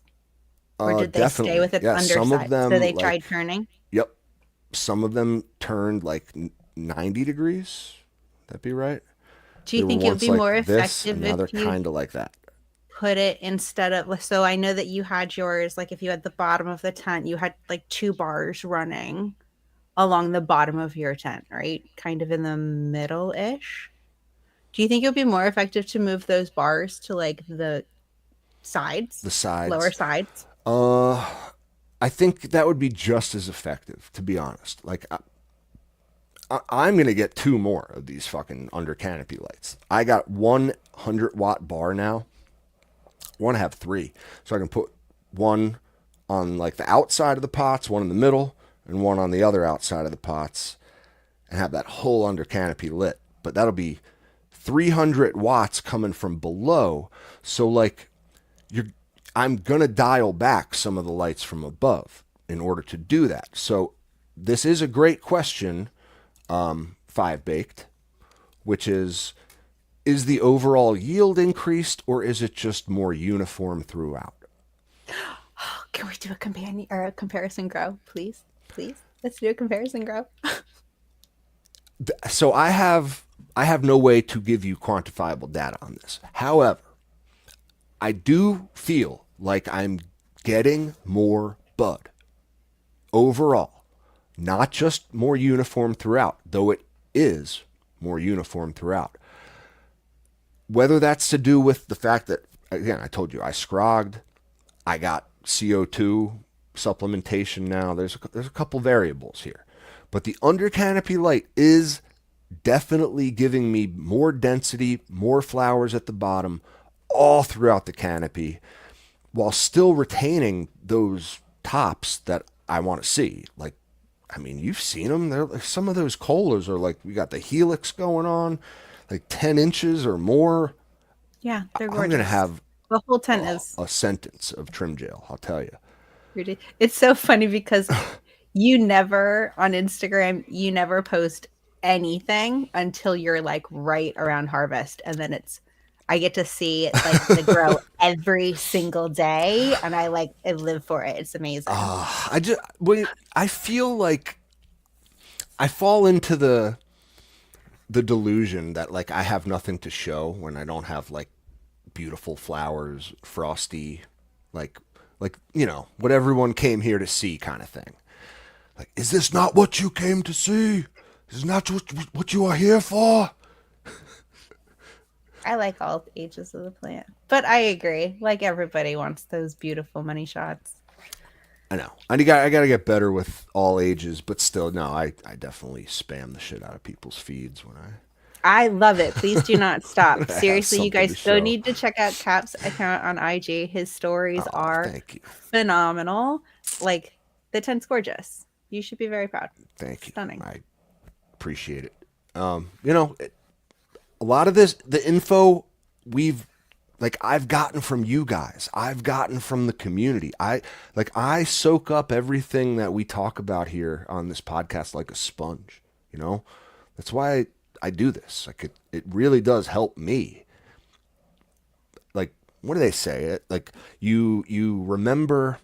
Or did they stay Definitely. with its Yeah, some of underside? So them they tried like turning? yep. Some of them turned like 90 degrees. That'd be right. Do They you were think it would once be like more this, and effective now if they're you kind of like that. put it instead of, so I know that you had yours, like if you had the bottom of the tent, you had like two bars running along the bottom of your tent, right? Kind of in the middle-ish. Do you think it would be more effective to move those bars to like the sides, The lower sides. sides? Uh, I think that would be just as effective, to be honest. Like, I'm gonna get 2 more of these fucking under canopy lights. I got 100-watt bar now. I want to have 3, so I can put one on like the outside of the pots, one in the middle, and one on the other outside of the pots, and have that whole under canopy lit. But that'll be 300 watts coming from below. So like, I'm gonna dial back some of the lights from above in order to do that. So this is a great question, 5-baked, which is the overall yield increased, or is it just more uniform throughout? Can we do a companion or a comparison grow, please? Please, let's do a comparison grow. So I have no way to give you quantifiable data on this. However, I do feel like I'm getting more bud overall, not just more uniform throughout, though it is more uniform throughout. Whether that's to do with the fact that, again, I told you I scrogged, I got CO2 supplementation now. There's a couple variables here, but the under canopy light is definitely giving me more density, more flowers at the bottom, all throughout the canopy, while still retaining those tops that I want to see. Like, I mean, you've seen them. They're like, some of those colas are like, we got the helix going on, like 10 inches or more. Yeah, they're I'm gorgeous. gonna have The whole tent is a sentence of trim jail, I'll tell you. it's so funny because you never on Instagram, you never post anything until you're like right around harvest. And then I get to see like the grow every single day. And I live for it. It's amazing. I feel like I fall into the delusion that like I have nothing to show when I don't have like beautiful flowers, frosty, like what everyone came here to see kind of thing. Like, is this not what you came to see? Is this not what you are here for? I like all ages of the plant. But I agree. Like everybody wants those beautiful money shots. I know. I gotta get better with all ages, but still, no, I definitely spam the shit out of people's feeds when I love it. Please do not stop. I have Seriously, you something to guys go show. need to check out Cap's account on IG. His stories Oh, are thank you. phenomenal. Like the tent's gorgeous. You should be very proud. Thank you. Stunning. I appreciate it. A lot of the info I've gotten from you guys. I've gotten from the community. I soak up everything that we talk about here on this podcast like a sponge, That's why I do this. Like it really does help me. Like, what do they say? Like you remember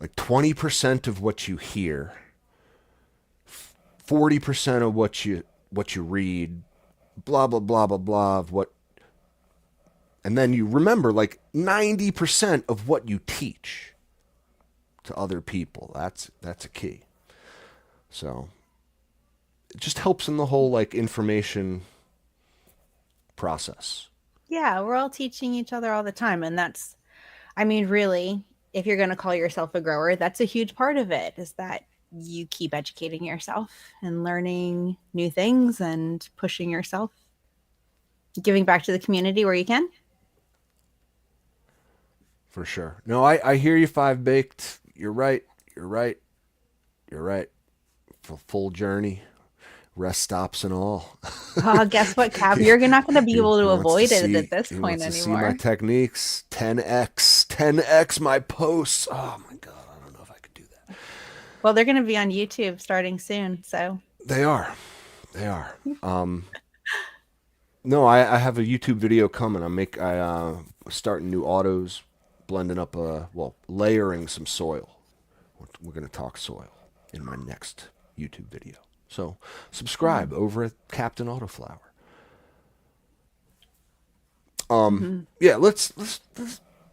like 20% of what you hear, 40% of what you read, blah blah blah blah blah of what, and then you remember like 90% of what you teach to other people. That's a key. So it just helps in the whole like information process. Yeah, we're all teaching each other all the time. And really, if you're going to call yourself a grower, that's a huge part of it, is that you keep educating yourself and learning new things and pushing yourself, giving back to the community where you can. For sure. No, I hear you, 5-baked. You're right. You're right. You're right. Full journey, rest stops and all. Guess what, Cap? You're not going to be able to avoid it at this he point wants to see anymore. my techniques. 10x my posts. Oh my god, I don't know if I could do that. Well, they're going to be on YouTube starting soon, so They are. No, I have a YouTube video coming. I starting new autos, blending up layering some soil. We're going to talk soil in my next YouTube video. So subscribe over at Captain Autoflower. Yeah, let's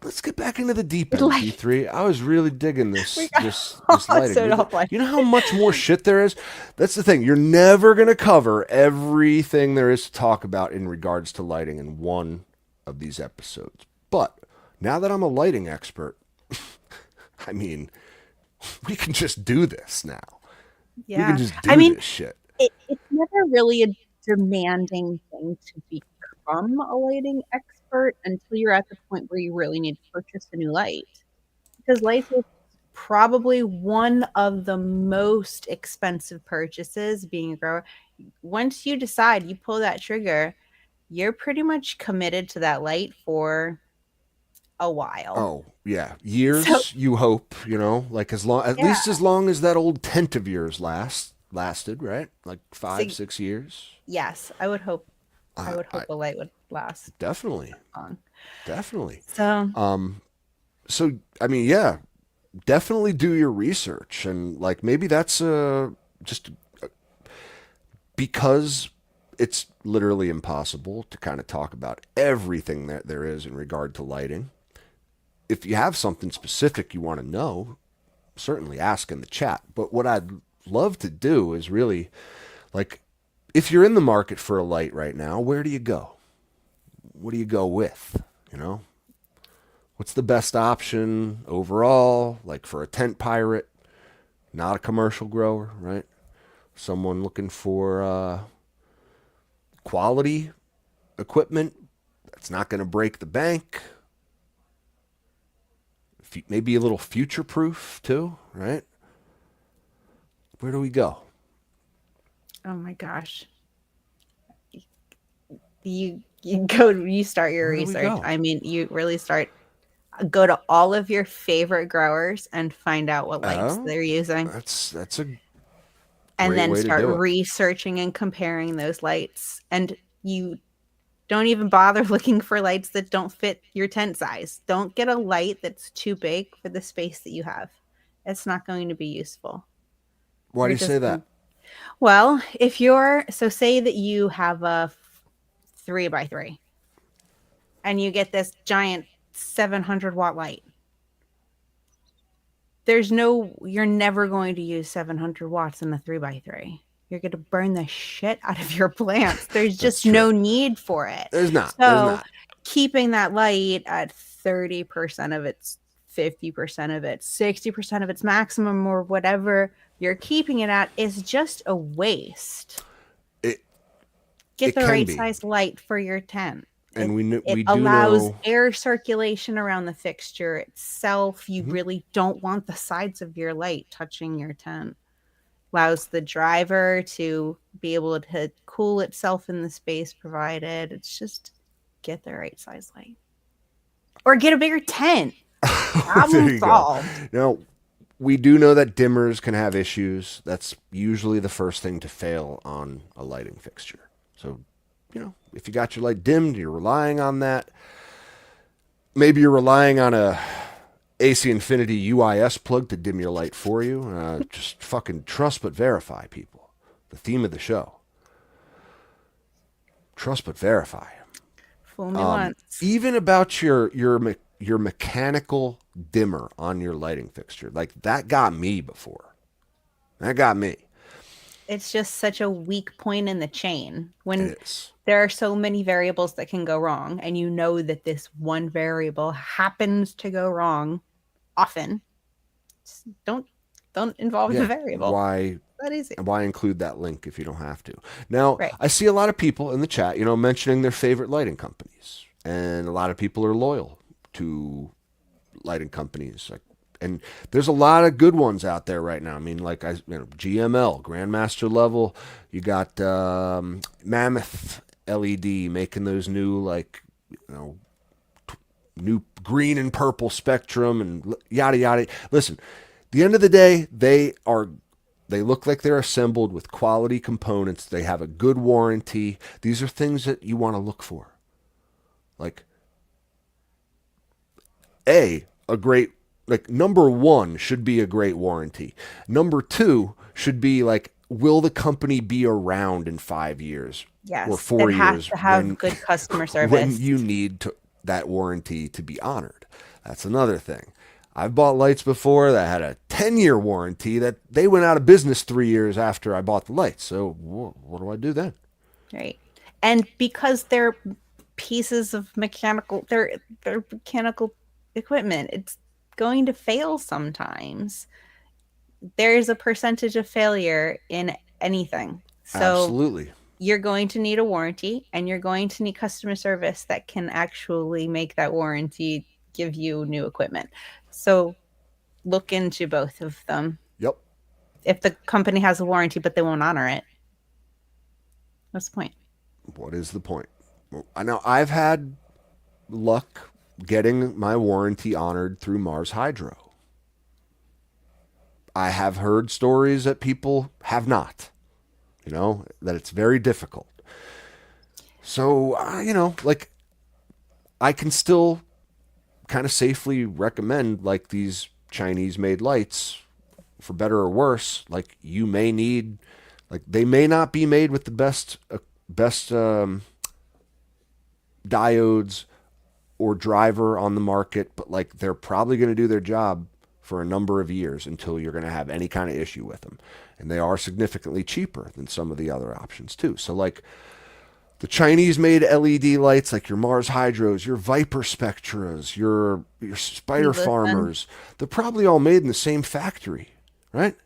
let's get back into the deep end, Like- P3. I was really digging We this got this lighting. so off lighting. You know how much more shit there is? That's the thing. You're never gonna cover everything there is to talk about in regards to lighting in one of these episodes. But now that I'm a lighting expert, I mean, we can just do this now. Yeah. We can just do I mean, this shit. it's never really a demanding thing to become a lighting expert until you're at the point where you really need to purchase a new light. Because lights is probably one of the most expensive purchases being a grower. Once you decide, you pull that trigger, you're pretty much committed to that light for a while. Oh, yeah. Years, So- you hope, you know, like at Yeah. least as long as that old tent of yours lasted, right? Like 5, 6 years. Yes, I would hope. I would hope I- the light would last Definitely. long. Definitely. So So, I mean, yeah, definitely do your research. And like, maybe that's just because it's literally impossible to kind of talk about everything that there is in regard to lighting. If you have something specific you want to know, certainly ask in the chat. But what I'd love to do is really, like, if you're in the market for a light right now, where do you go? What do you go with? You know? What's the best option overall? Like for a tent pirate, not a commercial grower, right? Someone looking for quality equipment that's not going to break the bank. Maybe a little future proof too, right? Where do we go? oh my gosh. You start your Where do we research. go? I mean, you really go to all of your favorite growers and find out what lights Oh, they're using. That's a And great then way to start do it. researching and comparing those lights. And you don't even bother looking for lights that don't fit your tent size. Don't get a light that's too big for the space that you have. It's not going to be useful. Why do You're you say just that? Well, say that you have a 3x3 and you get this giant 700-watt light. You're never going to use 700 watts in a 3x3. You're going to burn the shit out of your plants. There's just true. no need for it. There's not. So There's not. keeping that light at 30% of its 50% of it, 60% of its maximum, or whatever you're keeping it at, is just a waste. Get it the can right be. size light for your tent. And we do allows know air circulation around the fixture itself. You Mhm. really don't want the sides of your light touching your tent. Allows the driver to be able to cool itself in the space provided. It's just get the right size light. Or get a bigger tent. there Problem you go. solved. Now, we do know that dimmers can have issues. That's usually the first thing to fail on a lighting fixture. So, you know, if you got your light dimmed, you're relying on that. Maybe you're relying on a AC Infinity UIS plug to dim your light for you. Just fucking trust but verify, people. The theme of the show. Trust but verify. Fool me once. Even about your mechanical dimmer on your lighting fixture, like that got me before. That got me. It's just such a weak point in the chain when It is. there are so many variables that can go wrong, and you know that this one variable happens to go wrong often. Just don't involve the variable. Why? That easy. Why include that link if you don't have to? Now, Right. I see a lot of people in the chat, you know, mentioning their favorite lighting companies, and a lot of people are loyal to lighting companies. And there's a lot of good ones out there right now. I mean, like GML, Grandmaster level. You got Mammoth LED making those new, like, you know, new green and purple spectrum and yada yada. Listen, the end of the day, they look like they're assembled with quality components. They have a good warranty. These are things that you want to look for. Like, a great, like, number one should be a great warranty. Number two should be like, will the company be around in 5 years Yes, or 4 it has years to have good customer service. when you need that warranty to be honored? That's another thing. I've bought lights before that had a 10-year warranty that they went out of business 3 years after I bought the lights. So what do I do then? Right. And because they're pieces of they're mechanical equipment, it's going to fail sometimes. There's a percentage of failure in anything. So Absolutely. you're going to need a warranty and you're going to need customer service that can actually make that warranty give you new equipment. So look into both of them. Yep. If the company has a warranty but they won't honor it, what's the point? What is the point? I know I've had luck getting my warranty honored through Mars Hydro. I have heard stories that people have not, that it's very difficult. So, like, I can still kind of safely recommend, like, these Chinese made lights, for better or worse. Like, you may need, like, they may not be made with the best diodes or driver on the market, but like they're probably going to do their job for a number of years until you're going to have any kind of issue with them. And they are significantly cheaper than some of the other options too. So like the Chinese made LED lights, like your Mars Hydros, your Viper Spectras, your Spider Farmers, they're probably all made in the same factory, right?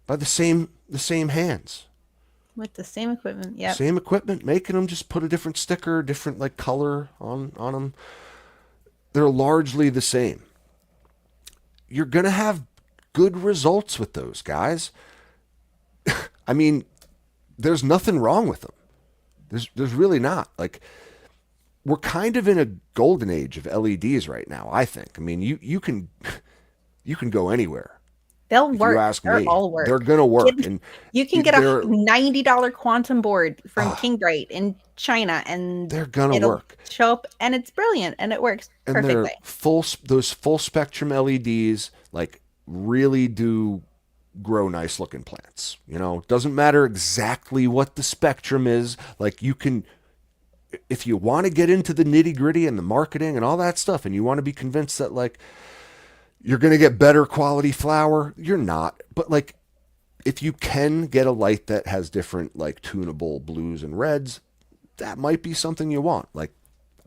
By the same hands. With the same equipment, yeah. Same equipment, making them, just put a different sticker, different like color on them. They're largely the same. You're going to have good results with those, guys. I mean, there's nothing wrong with them. There's really not. Like, we're kind of in a golden age of LEDs right now, I think. I mean, you can go anywhere. They'll If work. you ask They're me, all work. they're going to work. And you can get a $90 quantum board from Kingbright in China, and they're going to work. Show up, and it's brilliant, and it works perfectly. And those full spectrum LEDs, like, really do grow nice looking plants. Doesn't matter exactly what the spectrum is. Like, you can, if you want to get into the nitty gritty and the marketing and all that stuff, and you want to be convinced that, like, you're going to get better quality flower, you're not. But, like, if you can get a light that has different, like, tunable blues and reds, that might be something you want. Like,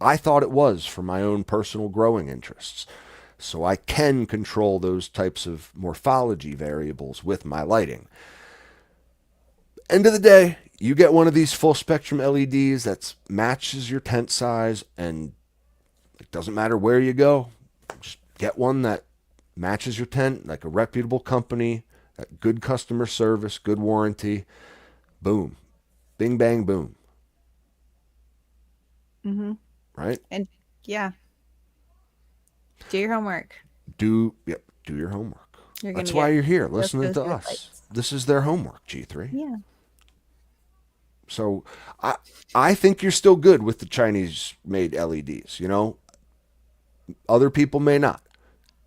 I thought it was for my own personal growing interests. So I can control those types of morphology variables with my lighting. End of the day, you get one of these full spectrum LEDs that matches your tent size, and it doesn't matter where you go. Just get one that matches your tent, like a reputable company, good customer service, good warranty. Boom. Bing, bang, boom. Mm-hmm. Right? And yeah. Do your homework. Do your homework. That's why you're here, listening to us. Lights. This is their homework, G3. Yeah. So I think you're still good with the Chinese made LEDs, Other people may not.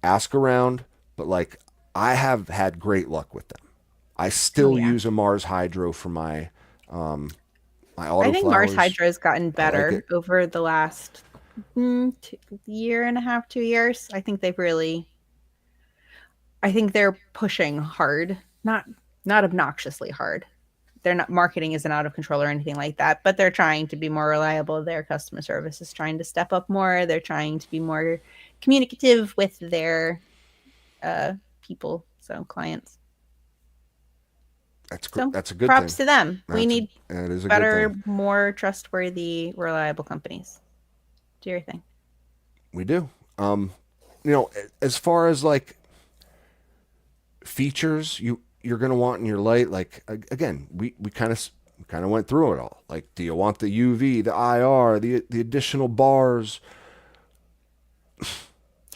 Ask around, but like, I have had great luck with them. I still use a Mars Hydro for my my autoflowers. I think Mars Hydro has gotten better over the last year and a half, 2 years. I think they're pushing hard, not obnoxiously hard. They're not, marketing isn't out of control or anything like that, but they're trying to be more reliable. Their customer service is trying to step up more. They're trying to be more communicative with their people, so clients. That's good. That's a good props thing. To them. We need better, good more trustworthy, reliable companies. Do your thing. We do. As far as like features you're going to want in your light, like, again, we kind of went through it all. Like, do you want the UV, the IR, the additional bars?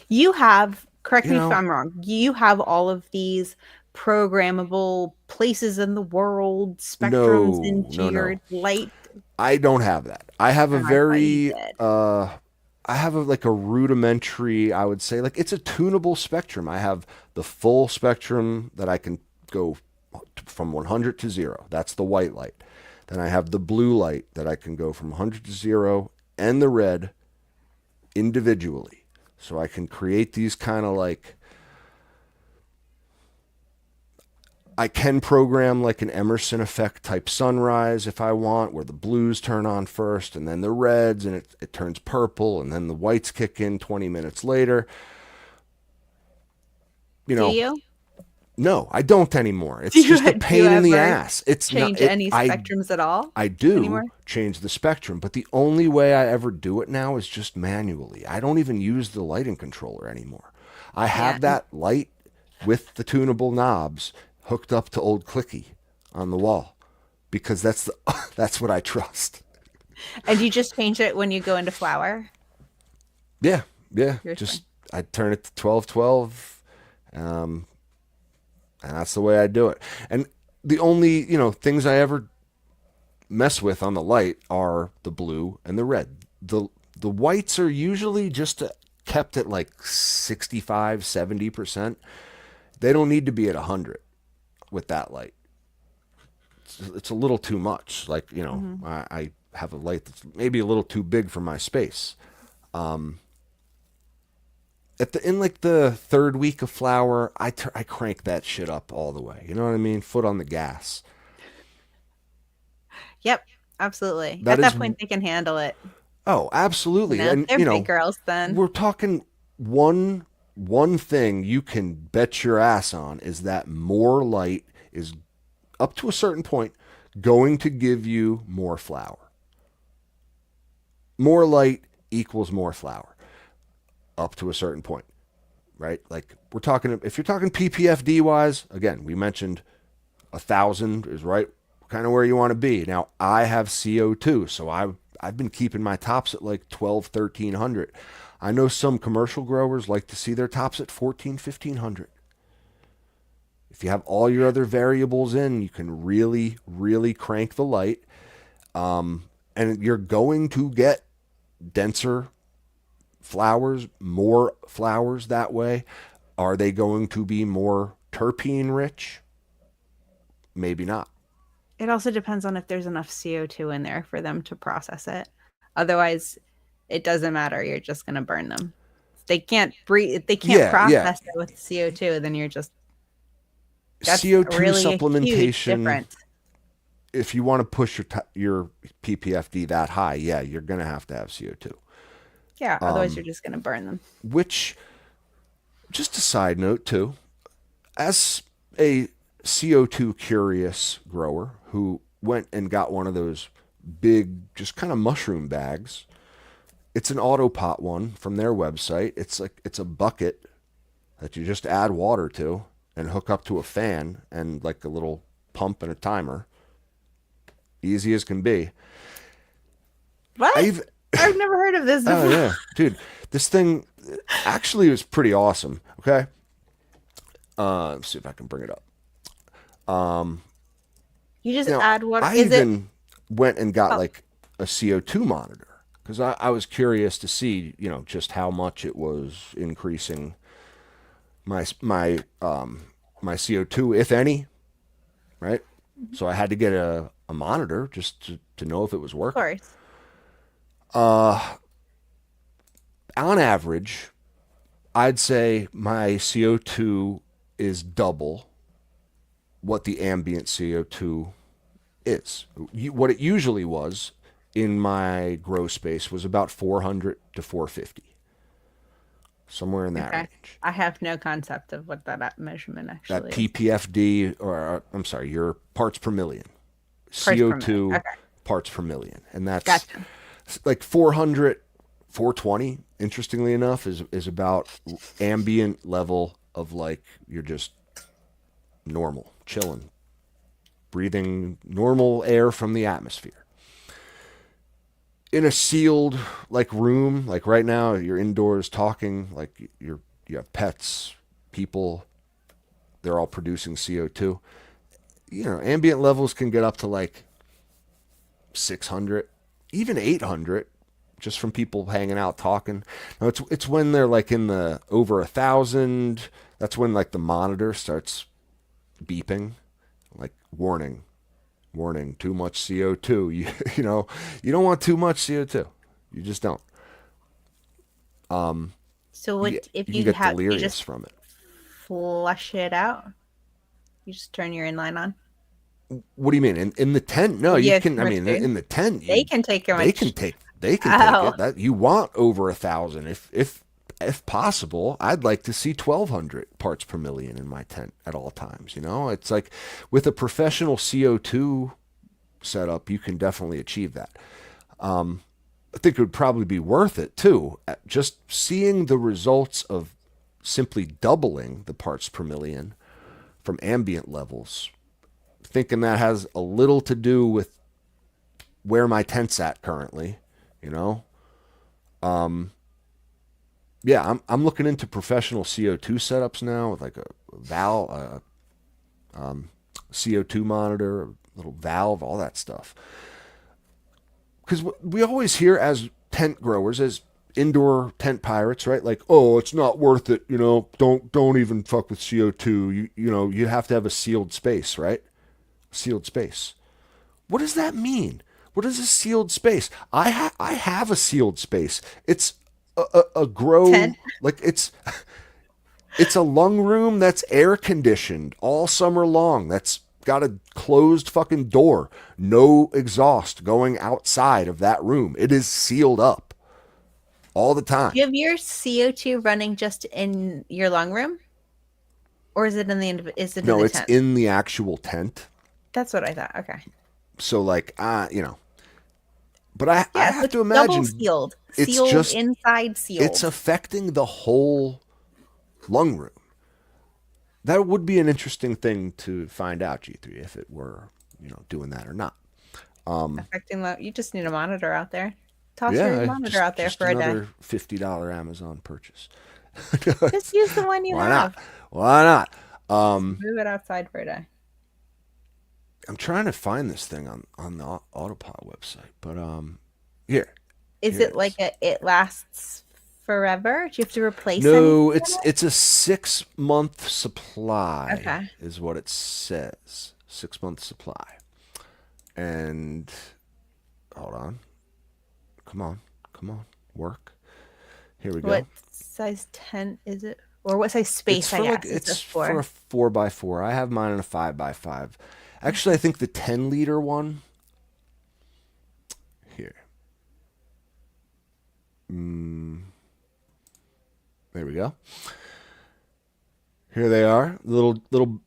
You have, correct me if I'm wrong, you have all of these programmable places in the world, spectrums into your light. I don't have that. I have a very I have a rudimentary, I would say, like, it's a tunable spectrum. I have the full spectrum that I can go from 100 to 0. That's the white light. Then I have the blue light that I can go from 100 to 0, and the red individually. So I can create these kind of like, I can program like an Emerson effect type sunrise if I want, where the blues turn on first and then the reds, and it turns purple, and then the whites kick in 20 minutes later. You Do know, you? no, I don't anymore. Do It's you just a do you pain in the ever ass. It's not change it. any spectrums at all I do anymore? change the spectrum, but the only way I ever do it now is just manually. I don't even use the lighting controller anymore. I Yeah. have that light with the tunable knobs hooked up to old Clicky on the wall because that's what I trust. And you just change it when you go into flower? Yeah, yeah. Your spring. Just I turn it to 1212, and that's the way I do it. And the only things I ever mess with on the light are the blue and the red. The whites are usually just kept at like 65, 70%. They don't need to be at 100 with that light. It's a little too much. Like, I have a light that's maybe a little too big for my space. In like the third week of flower, I crank that shit up all the way. You know what I mean? Foot on the gas. Yep, absolutely. That At is that point, they can handle it. Oh, absolutely. And They're big girls then. we're talking one thing you can bet your ass on is that more light is up to a certain point going to give you more flower. More light equals more flower up to a certain point, right? Like if you're talking PPFD wise, again, we mentioned 1,000 is right kind of where you want to be. Now, I have CO2, so I've been keeping my tops at like 12, 1300. I know some commercial growers like to see their tops at 14, 1500. If you have all your other variables in, you can really, really crank the light. And you're going to get denser flowers, more flowers that way. Are they going to be more terpene rich? Maybe not. It also depends on if there's enough CO2 in there for them to process it. Otherwise, it doesn't matter. You're just going to burn them. They can't breathe. They can't Yeah. process it with CO2. Then that's CO2 really a huge supplementation. difference. If you want to push your PPFD that high, yeah, you're going to have CO2. Yeah. Otherwise, you're just going to burn them. Which, just a side note too, as a CO2 curious grower who went and got one of those big, just kind of mushroom bags. It's an auto pot one from their website. It's a bucket that you just add water to and hook up to a fan and like a little pump and a timer. Easy as can be. What? I've never heard of this before. Oh yeah, dude, this thing actually was pretty awesome. Okay, let's see if I can bring it up. You just add water. I even went and got like a CO2 monitor because I was curious to see, just how much it was increasing my CO2, if any, right? So I had to get a monitor just to know if it was working. Of course. On average, I'd say my CO2 is double what the ambient CO2 is. What it usually was in my grow space was about 400 to 450. Somewhere in that range. I have no concept of what that measurement actually is. That PPFD, or I'm sorry, your parts per million. CO2 parts per million. And that's like 400, 420, interestingly enough, is about ambient level of like you're just normal, chilling, breathing normal air from the atmosphere. In a sealed like room, like right now, you're indoors talking, like you have pets, people, they're all producing CO2. Ambient levels can get up to like 600, even 800, just from people hanging out talking. Now it's when they're like in the over 1,000. That's when like the monitor starts beeping, like warning, too much CO2. You don't want too much CO2. You just don't. So You what if can you get have you delirious just from it. flush it out? You just turn your inline on. What do you mean? In the tent? No, If you you have too can. I much mean, food, in the tent, they can take how they can much. take Oh, it. That you want over 1,000 if possible. I'd like to see 1,200 parts per million in my tent at all times. You know, it's like with a professional CO2 setup, you can definitely achieve that. I think it would probably be worth it too. Just seeing the results of simply doubling the parts per million from ambient levels, thinking that has a little to do with where my tent's at currently, you know. Yeah, I'm looking into professional CO2 setups now with like a valve, CO2 monitor, a little valve, all that stuff. Because we always hear as tent growers, as indoor tent pirates, right? Like, oh, it's not worth it. You know, don't even fuck with CO2. You know, you have to have a sealed space, right? Sealed space. What does that mean? What is a sealed space? I have a sealed space. It's a grow, 10. like it's a lung room that's air conditioned all summer long. That's got a closed fucking door. No exhaust going outside of that room. It is sealed up all the time. Do you have your CO2 running just in your lung room, or is it in is it in No, the it's tent? in the actual tent. That's what I thought. Okay. So like you know, but I Yeah, so have it's to double imagine sealed. it's Sealed just inside it's sealed. affecting the whole lung room. That would be an interesting thing to find out, G3, if it were, you know, doing that or not. Affecting the you just need a monitor out there. Toss your Yeah, monitor out there just for a day. another $50 Amazon purchase. Just use the one you Why not? have. Why not? Just move it outside for a day. I'm trying to find this thing on the Autopod website, but here Is here it it like is. it lasts forever? Do you have to replace anything No, in it's a 6-month it? supply, Okay. is what it says. 6-month supply, and hold on, come on, work. Here we What go. size tent is it? Or what size It's space, I for like guess, is it's this for a for? 4x4. I have mine in a 5x5. Actually, I think the 10-liter one here. There we go. Here they are, little.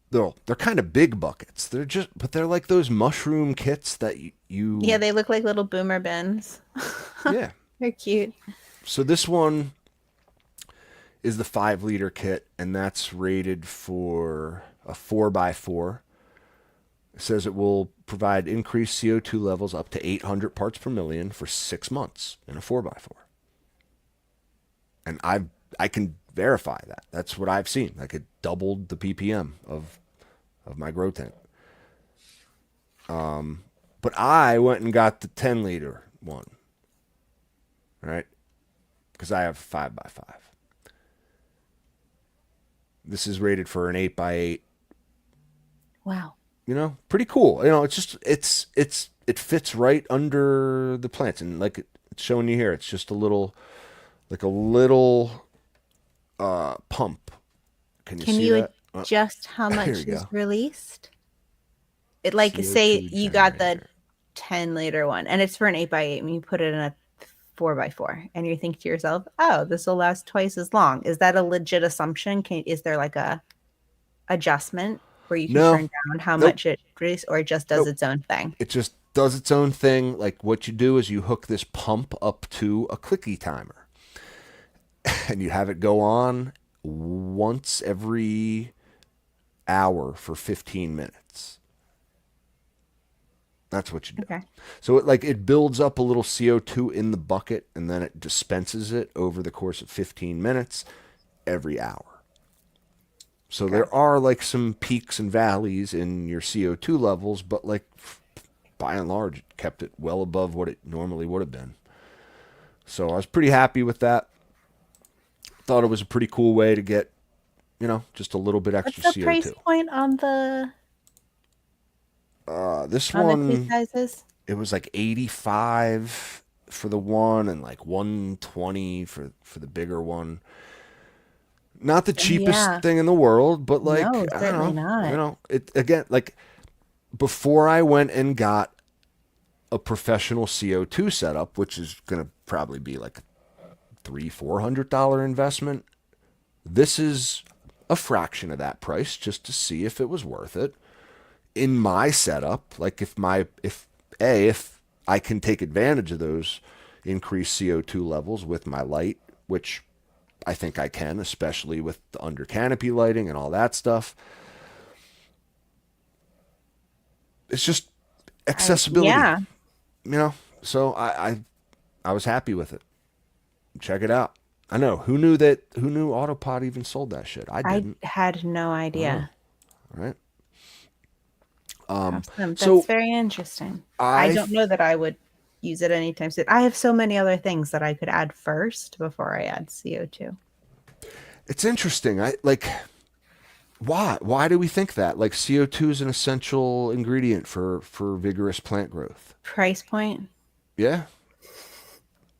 They're kind of big buckets. But they're like those mushroom kits that Yeah, you they look like little boomer bins. yeah. They're cute. So this one is the 5-liter kit, and that's rated for a 4x4. It says it will provide increased CO2 levels up to 800 parts per million for 6 months in a 4x4. And I can verify that. That's what I've seen. Like it doubled the ppm of my grow tent. But I went and got the 10-liter one, right? Because I have 5x5. This is rated for an 8x8. Wow. You know, pretty cool. You know, it fits right under the plants, and like it's showing you here, it's just a little pump. Can you Can see you that? adjust how Here much you is go. released? It like say CO2 you got the generator. 10-liter one and it's for an 8x8 and you put it in a 4x4 and you think to yourself, oh, this will last twice as long. Is that a legit assumption? Is there like a adjustment where you can No, turn down how nope, much it releases or it just does nope. its own thing? It just does its own thing. Like what you do is you hook this pump up to a clicky timer, and you have it go on once every hour for 15 minutes. That's what you do. Okay. So it builds up a little CO2 in the bucket, and then it dispenses it over the course of 15 minutes every hour. So Okay. there are like some peaks and valleys in your CO2 levels, but like by and large, it kept it well above what it normally would have been. So I was pretty happy with that. Thought it was a pretty cool way to get, you know, just a little bit What's extra the price CO2. point This on the two one, sizes? it was like 85 for the one and like 120 for the bigger one. Not the cheapest Yeah. thing in the world, but like, No, I don't certainly know, not. it again, like before I went and got a professional CO2 setup, which is going to probably be like $300-400 investment. This is a fraction of that price just to see if it was worth it. In my setup, like if I can take advantage of those increased CO2 levels with my light, which I think I can, especially with the under-canopy lighting and all that stuff. It's just accessibility, Yeah. So I was happy with it. Check it out. I know who knew Autopod even sold that shit. I I didn't. had no idea. Right. Awesome. So That's very interesting. I I don't know that I would use it anytime soon. I have so many other things that I could add first before I add CO2. It's interesting. I like why do we think that? Like CO2 is an essential ingredient for vigorous plant growth. Price point. Yeah.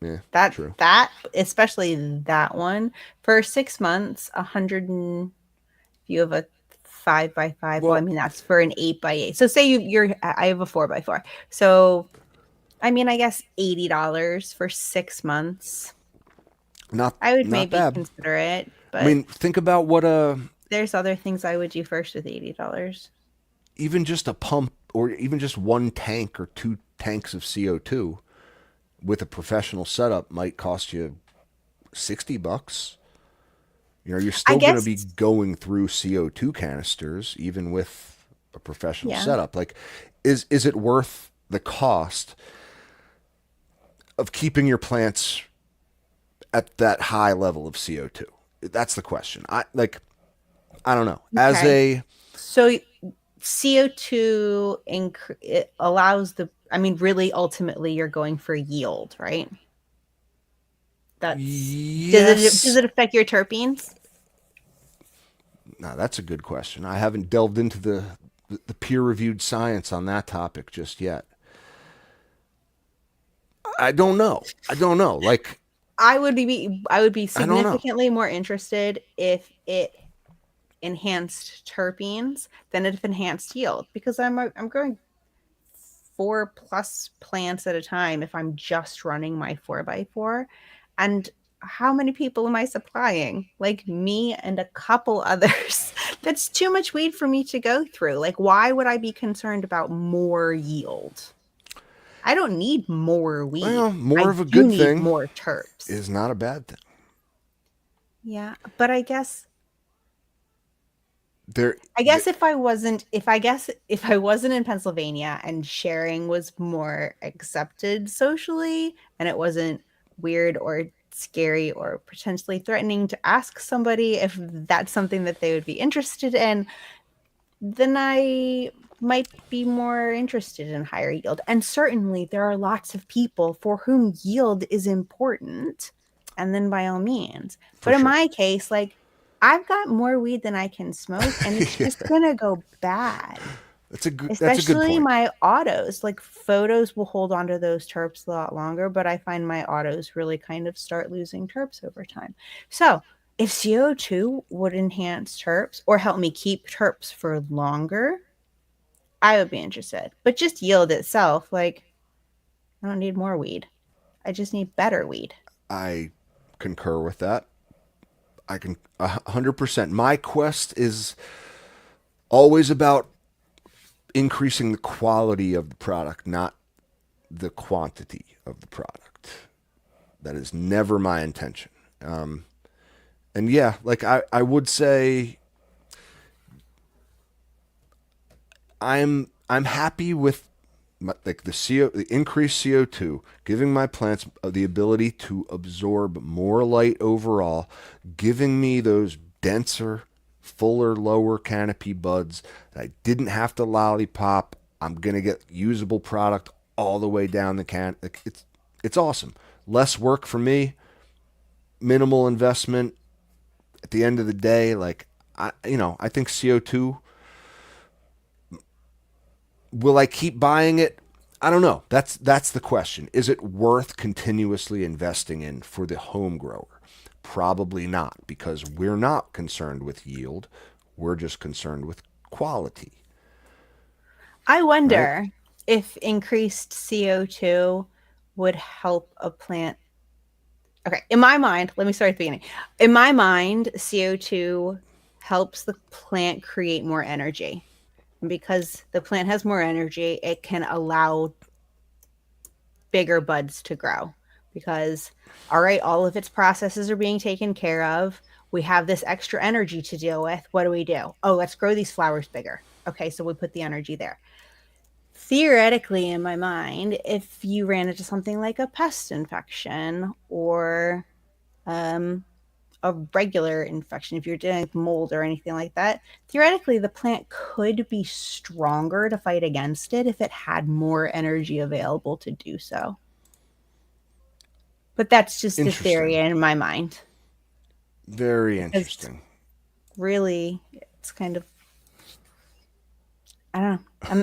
Yeah. That True. that especially that one for 6 months, 100 and if you have a 5x5. Well, I Well, mean that's for an 8x8. So say you're I have a 4x4. So I mean I guess $80 for 6 months. not I would not maybe bad. consider it, I but mean, think about what there's other things I would do first with $80. even just a pump or even just one tank or two tanks of CO2 with a professional setup might cost you $60. You're I still going to guess be going through CO2 canisters even with a professional yeah. setup. Like is it worth the cost of keeping your plants at that high level of CO2? That's the question. I don't know. As Okay. a So CO2 it allows I mean really ultimately you're going for yield, right? That's does yes. it affect your terpenes? Now that's a good question. I haven't delved into the peer-reviewed science on that topic just yet. I don't know. I don't know. Like I would be I don't know. significantly more interested if it enhanced terpenes than if enhanced yield because I'm growing 4+ plants at a time if I'm just running my 4x4. And how many people am I supplying? Like me and a couple others. That's too much weed for me to go through. Like, why would I be concerned about more yield? I don't need more weed. Well, more I of a do good need thing more terps. is not a bad thing. Yeah, but There, I guess if I wasn't in Pennsylvania and sharing was more accepted socially and it wasn't weird or scary or potentially threatening to ask somebody if that's something that they would be interested in, then I might be more interested in higher yield. And certainly there are lots of people for whom yield is important. And then by all means. for But in sure. my case, like I've got more weed than I can smoke, and it's Yeah, just gonna go bad. that's a good Especially point. my autos. Like photos will hold on to those terps a lot longer, but I find my autos really kind of start losing terps over time. So if CO2 would enhance terps or help me keep terps for longer, I would be interested. But just yield itself, like I don't need more weed. I just need better weed. I concur with that. I can 100%. My quest is always about increasing the quality of the product, not the quantity of the product. That is never my intention. And yeah, like I would say I'm happy with like the increased CO2, giving my plants the ability to absorb more light overall, giving me those denser, fuller, lower canopy buds that I didn't have to lollipop. I'm gonna get usable product all the way down the can. It's awesome. Less work for me, minimal investment. At the end of the day, like I think CO2. Will I keep buying it? I don't know. That's the question. Is it worth continuously investing in for the home grower? Probably not, because we're not concerned with yield. We're just concerned with quality, I right? wonder if increased CO2 would help a plant. Okay, in my mind, let me start at the beginning. In my mind, CO2 helps the plant create more energy. And because the plant has more energy, it can allow bigger buds to grow. Because, all right, all of its processes are being taken care of. We have this extra energy to deal with. What do? Oh, let's grow these flowers bigger. Okay, so we put the energy there. Theoretically, in my mind, if you ran into something like a pest infection or um, a regular infection, if you're dealing with mold or anything like that, theoretically, the plant could be stronger to fight against it if it had more energy available to do so. But that's just a theory Interesting. in my mind. Very Because interesting. really, it's kind of, I don't know.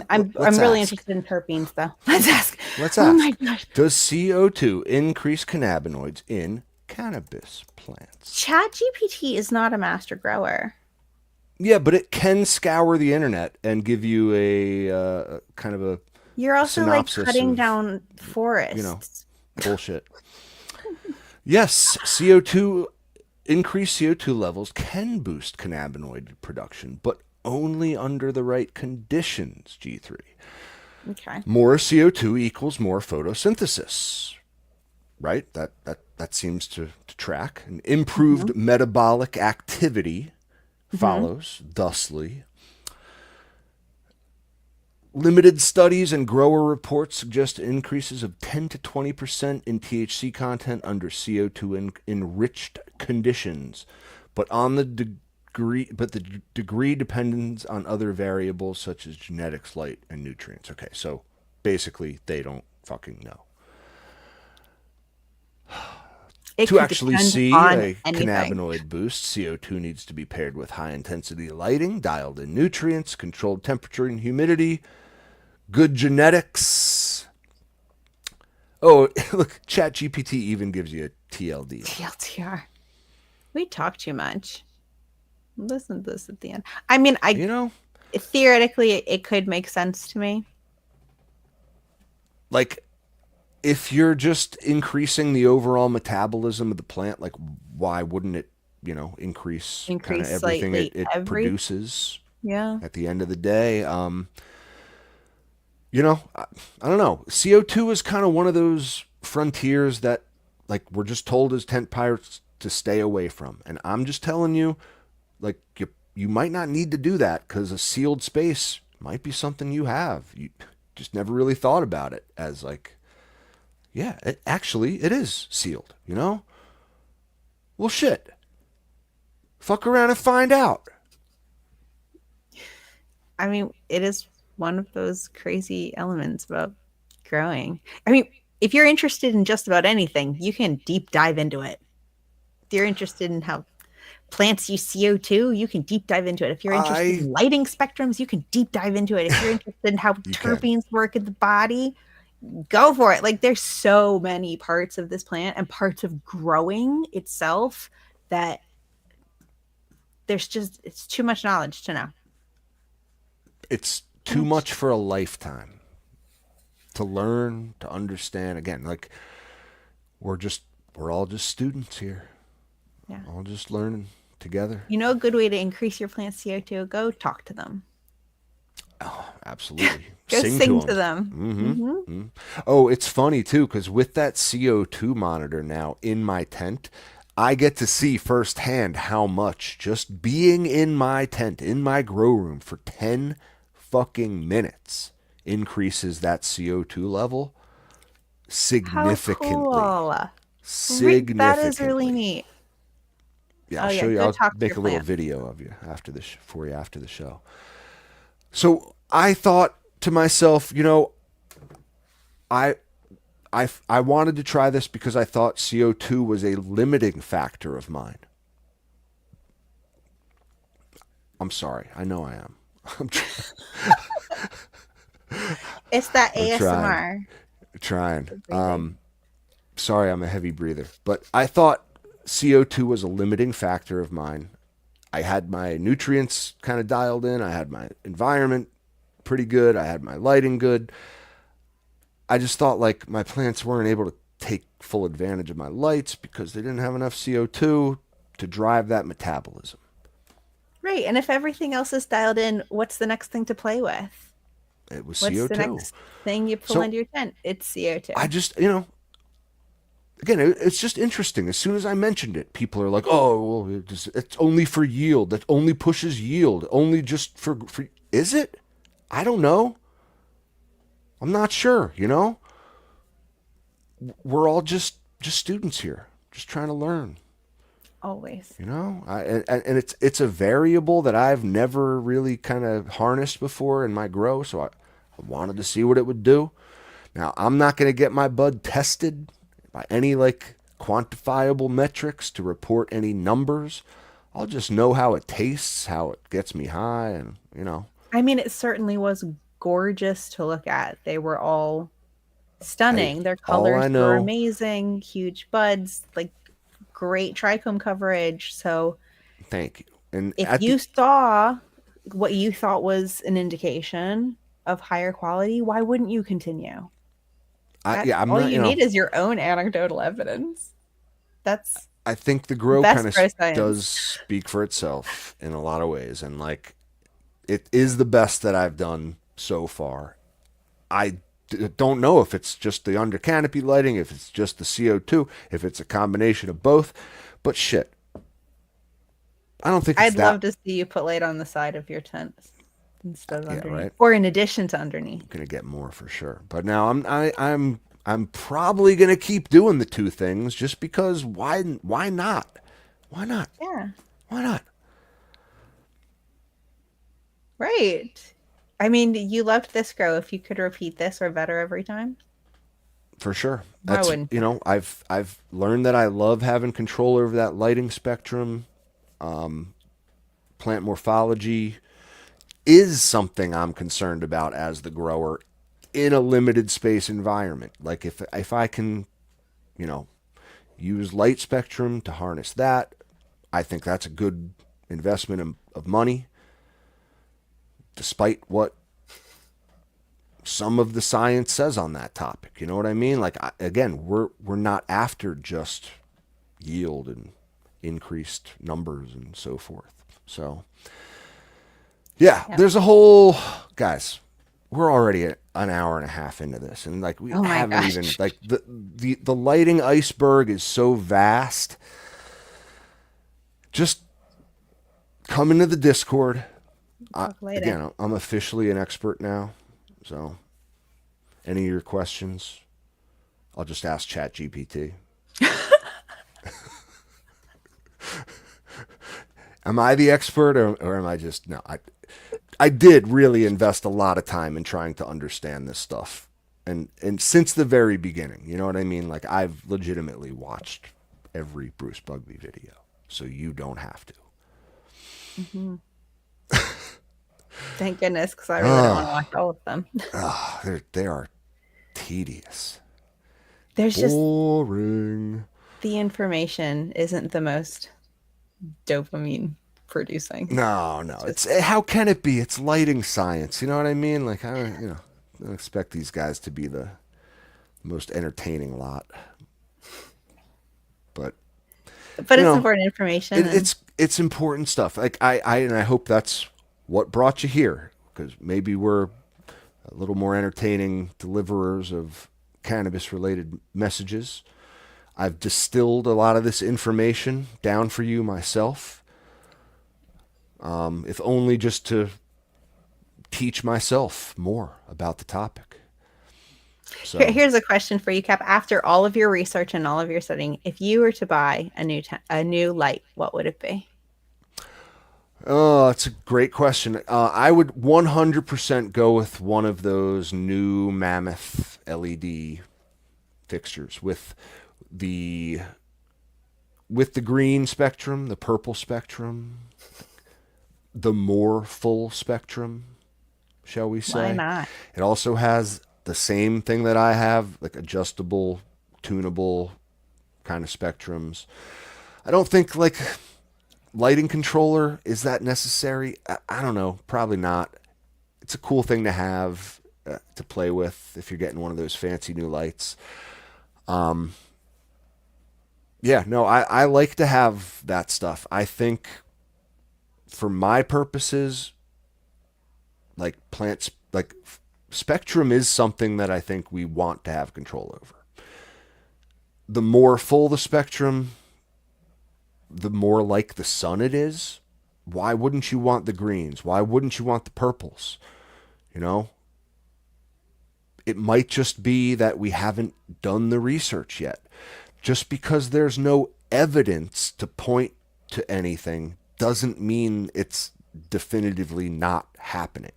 I'm Let's really ask. interested in terpenes though. Let's ask. Let's Oh my ask. gosh. Does CO2 increase cannabinoids in cannabis plants? ChatGPT is not a master grower. Yeah, but it can scour the internet and give you a kind of a You're also like synopsis cutting of, down forests. bullshit. Yes, CO2 increased CO2 levels can boost cannabinoid production, but only under the right conditions, G3. Okay. More CO2 equals more photosynthesis, right? That seems to track. An improved Mm-hmm. metabolic activity Mm-hmm. follows, thusly. Limited studies and grower reports suggest increases of 10 to 20% in THC content under CO2 enriched conditions, but the degree depends on other variables such as genetics, light, and nutrients. Okay, so basically they don't fucking know. It To could actually depend see on a anything. cannabinoid boost, CO2 needs to be paired with high intensity lighting, dialed in nutrients, controlled temperature and humidity, good genetics. Oh, look, ChatGPT even gives you a TLD. TLTR. We talk too much. Listen to this at the end. I mean, I You know, theoretically it could make sense to me. like if you're just increasing the overall metabolism of the plant, like why wouldn't it, increase kind of Increase everything slightly it every. produces Yeah. at the end of the day? I don't know. CO2 is kind of one of those frontiers that, like, we're just told as tent pirates to stay away from. And I'm just telling you, like, you might not need to do that because a sealed space might be something you have. You just never really thought about it as, like, yeah, it is sealed, you know? Well, shit. Fuck around and find out. I mean, it is one of those crazy elements about growing. I mean, if you're interested in just about anything, you can deep dive into it. If you're interested in how plants use CO2, you can deep dive into it. If you're interested I in lighting spectrums, you can deep dive into it. If you're interested in how You can. terpenes work in the body, go for it. Like there's so many parts of this plant and parts of growing itself that it's too much knowledge to know. It's Too too much. much for a lifetime to learn, to understand. Again, like we're all just students here. Yeah. All just learning together. You know, a good way to increase your plant's CO2, go talk to them. Oh, absolutely. Go Sing to sing to them. them. Mm-hmm. Oh, it's funny too, because with that CO2 monitor now in my tent, I get to see firsthand how much just being in my tent, in my grow room for 10 fucking minutes increases that CO2 level How significantly. cool. That is really Significantly. neat. Yeah, Oh I'll yeah, show you. go I'll talk to make your a little plant. video of you after this for you after the show. So I thought to myself, I I wanted to try this because I thought CO2 was a limiting factor of mine. I'm sorry. I know I am. I'm, It's that I'm trying. ASMR. Trying. Breathing. Sorry, I'm a heavy breather. But I thought CO2 was a limiting factor of mine. I had my nutrients kind of dialed in. I had my environment pretty good. I had my lighting good. I just thought like my plants weren't able to take full advantage of my lights because they didn't have enough CO2 to drive that metabolism. Right. And if everything else is dialed in, what's the next thing to play with? It was What's the CO2. next thing you pull So into your tent? It's CO2. I just, again, it's just interesting. As soon as I mentioned it, people are like, "Oh, well, it's only for yield. That only pushes yield. Only just for." Is it? I don't know. I'm not sure. We're all just students here, just trying to learn. Always. And it's a variable that I've never really kind of harnessed before in my grow. So I wanted to see what it would do. Now I'm not going to get my bud tested by any like quantifiable metrics to report any numbers. I'll just know how it tastes, how it gets me high, and. I mean, it certainly was gorgeous to look at. They were all stunning. Their all colors I were know, amazing, huge buds, like great trichome coverage. So thank you. And if you saw what you thought was an indication of higher quality, why wouldn't you continue? I'm All not, you need is your own anecdotal evidence. That's I think the the grow best kind of grow science. does speak for itself in a lot of ways. And like, it is the best that I've done so far. I don't know if it's just the under-canopy lighting, if it's just the CO2, if it's a combination of both. But shit, I don't think it's I'd love to see you put light on the side of your tent instead of underneath, right? or in addition to underneath. I'm gonna get more for sure. But now I'm probably gonna keep doing the two things just because why not? Why not? Yeah. Why not? Right. I mean, you loved this grow. If you could repeat this or better every time, For sure. why wouldn't you? I've learned that I love having control over that lighting spectrum. Plant morphology is something I'm concerned about as the grower in a limited space environment. Like if I can, use light spectrum to harness that, I think that's a good investment of money, despite what some of the science says on that topic. You know what I mean? Like again, we're not after just yield and increased numbers and so forth. So yeah, there's a whole guys. We're already an hour and a half into this, and like we haven't even like the lighting iceberg is so vast. Just come into the Discord. Again, I'm officially an expert now. So, any of your questions, I'll just ask ChatGPT. Am I the expert, or am I just no? I did really invest a lot of time in trying to understand this stuff, and since the very beginning, you know what I mean. Like I've legitimately watched every Bruce Bugby video, so you don't have to. Mm-hmm. Thank goodness, because I really don't want to watch all of them. They are tedious. There's boring. Just the information isn't the most dopamine producing. No, it's how can it be? It's lighting science. You know what I mean? Like I don't expect these guys to be the most entertaining lot, but it's important information. It's important stuff. Like I hope that's what brought you here, because maybe we're a little more entertaining deliverers of cannabis-related messages. I've distilled a lot of this information down for you myself, if only just to teach myself more about the topic. So here's a question for you, Cap. After all of your research and all of your studying, if you were to buy a new light, what would it be? Oh, that's a great question. I would 100% go with one of those new Mammoth LED fixtures with the green spectrum, the purple spectrum, the more full spectrum, shall we say? Why not? It also has the same thing that I have, like adjustable, tunable kind of spectrums. I don't think like lighting controller, is that necessary? I don't know. Probably not. It's a cool thing to have to play with if you're getting one of those fancy new lights. Yeah, no, I like to have that stuff. I think for my purposes, like plants, like spectrum is something that I think we want to have control over. The more full the spectrum, the more like the sun it is. Why wouldn't you want the greens? Why wouldn't you want the purples? You know? It might just be that we haven't done the research yet. Just because there's no evidence to point to anything doesn't mean it's definitively not happening.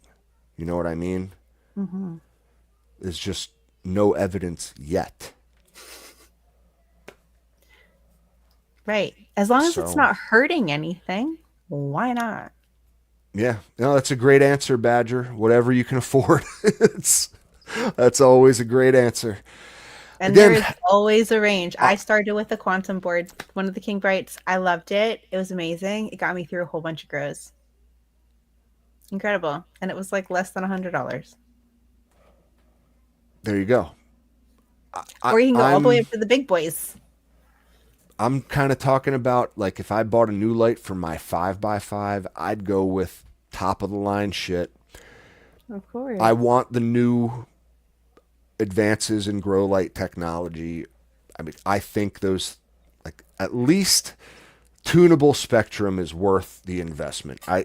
You know what I mean? Mm-hmm. There's just no evidence yet. Right. As long as it's So- not hurting anything, why not? Yeah, no, that's a great answer, Badger. Whatever you can afford, that's always a great answer. And Again- there is always a range. I started with the quantum board, one of the King Brights. I loved it. It was amazing. It got me through a whole bunch of grows. Incredible. And it was like less than $100. There you go. Or you can go all the way I'm- up to the big boys. I'm kind of talking about like if I bought a new light for my 5x5, I'd go with top of the line shit. Of course. I want the new advances in grow light technology. I mean, I think those, like, at least tunable spectrum is worth the investment. I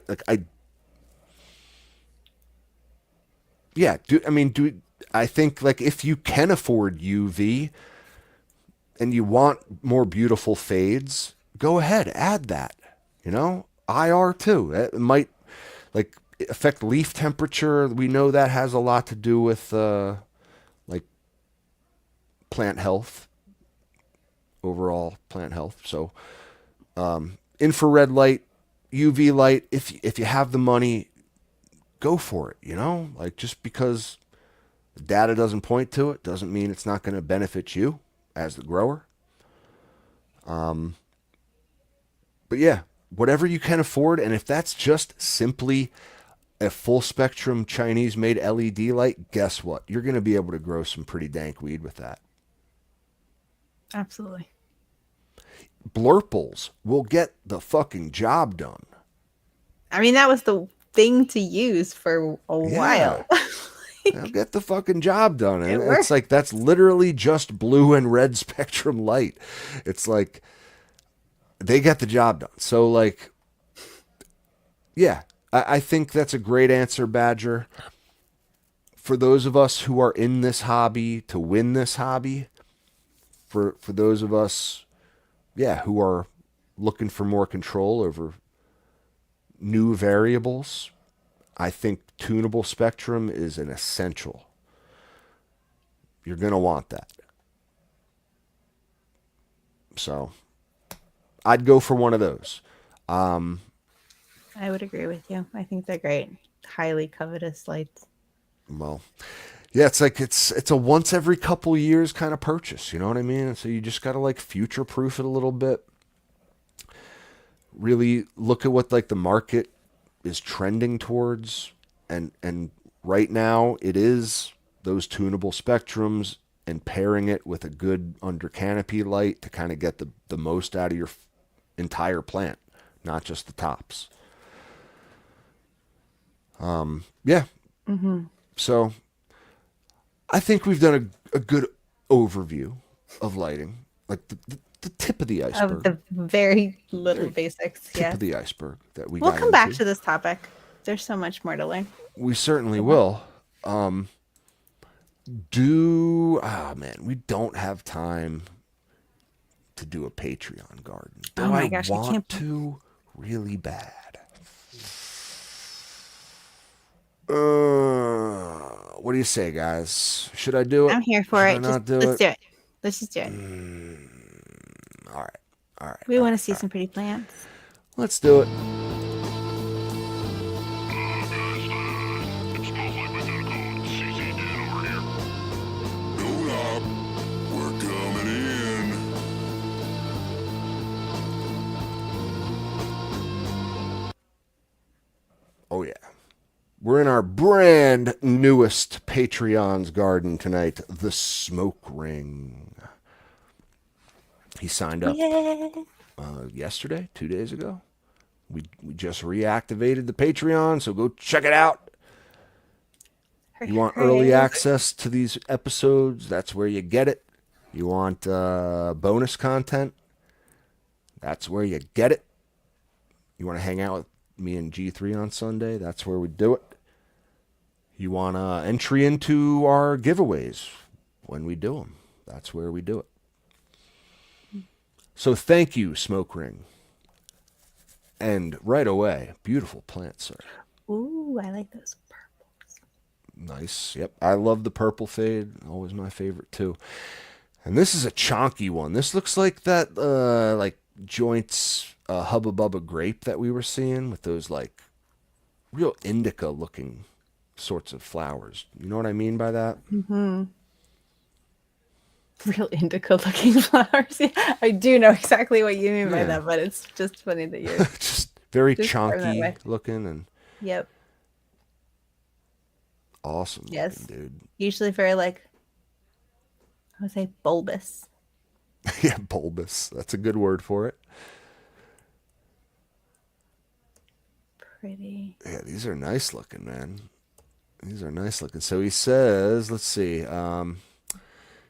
think like if you can afford UV and you want more beautiful fades, go ahead, add that. You know, IR too. It might like affect leaf temperature. We know that has a lot to do with like plant health, overall plant health. So infrared light, UV light, if you have the money, go for it. You know, like just because the data doesn't point to it doesn't mean it's not going to benefit you as the grower. But yeah, whatever you can afford, and if that's just simply a full spectrum Chinese made LED light, guess what? You're going to be able to grow some pretty dank weed with that. Absolutely. Blurples will get the fucking job done. I mean, that was the thing to use for a while. They'll get the fucking job done. And It it's works. like that's literally just blue and red spectrum light. It's like they get the job done. So like, yeah, I think that's a great answer, Badger. For those of us who are in this hobby to win this hobby, for those of us, yeah, who are looking for more control over new variables, I think tunable spectrum is an essential. You're going to want that. So I'd go for one of those. I would agree with you. I think they're great. Highly covetous lights. Well, yeah, it's like it's a once every couple years kind of purchase. You know what I mean? So you just got to like future proof it a little bit. Really look at what like the market is trending towards. And right now it is those tunable spectrums and pairing it with a good under-canopy light to kind of get the most out of your entire plant, not just the tops. Yeah. Mm-hmm. So I think we've done a good overview of lighting, like the tip of the iceberg. Of the very little basics. Tip Yeah. of the iceberg that we We'll got come back into. to this topic. There's so much more to learn. We certainly will. Man, we don't have time to do a Patreon garden. Do Oh my I gosh, I want can't- to really bad? What do you say, guys? Should I do it? I'm here for Should it. I not do Let's it? do it. Let's just do it. All right. We want to see some pretty plants. Let's do it. Hold up. We're coming in. Oh yeah. We're in our brand newest Patreon's garden tonight, the Smoke Ring. He signed up Yeah. yesterday, 2 days ago. We just reactivated the Patreon, so go check it out. You want early access to these episodes? That's where you get it. You want bonus content? That's where you get it. You want to hang out with me and G3 on Sunday? That's where we do it. You want entry into our giveaways when we do them? That's where we do it. So thank you, Smoke Ring. And right away, beautiful plant, sir. Ooh, I like those purples. Nice. Yep. I love the purple fade. Always my favorite, too. And this is a chonky one. This looks like that, like, Joints Hubba Bubba grape that we were seeing with those, like, real indica-looking sorts of flowers. You know what I mean by that? Mm-hmm. Real indica-looking flowers. Yeah, I do know exactly what you mean by that, but it's just funny that you're just very just chunky looking and yep, awesome. Yes, looking, dude. Usually very like I would say bulbous. Yeah, bulbous. That's a good word for it. Pretty. Yeah, these are nice looking, man. These are nice looking. So he says, let's see.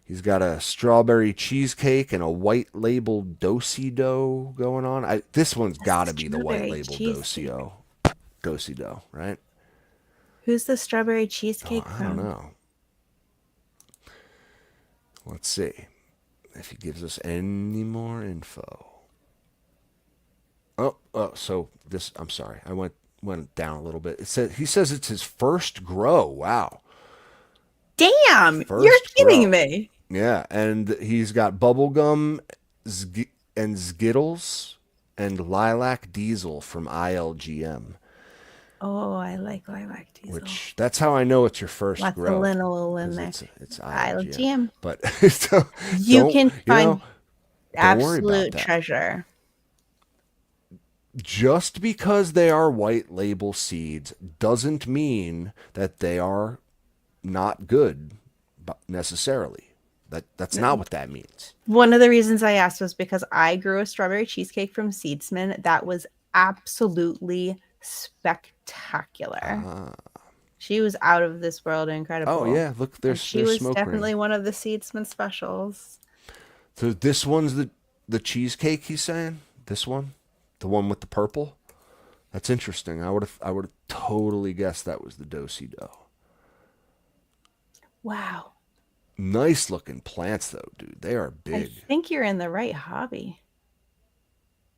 He's got a strawberry cheesecake and a white label do-si-do going on. This one's got to be the white label do-si-do, right? Who's the strawberry cheesecake I from? don't know. Let's see if he gives us any more info. Oh, so this. I'm sorry, I went down a little bit. He says it's his first grow. Wow. Damn, you're kidding me. Yeah, and he's got bubblegum and Skittles and lilac diesel from ILGM. Oh, I like lilac diesel. That's how I know it's your first grow. Lots of linalool in there. It's ILGM. But so you can find absolute treasure. Just because they are white label seeds doesn't mean that they are not good necessarily. That's not what that means. One of the reasons I asked was because I grew a strawberry cheesecake from Seedsman that was absolutely spectacular. She was out of this world incredible. Oh yeah, look, she was definitely one of the Seedsman specials. So this one's the cheesecake he's saying? This one? The one with the purple? That's interesting. I would have totally guessed that was the do-si-do. Wow. Nice looking plants though, dude. They are big. I think you're in the right hobby.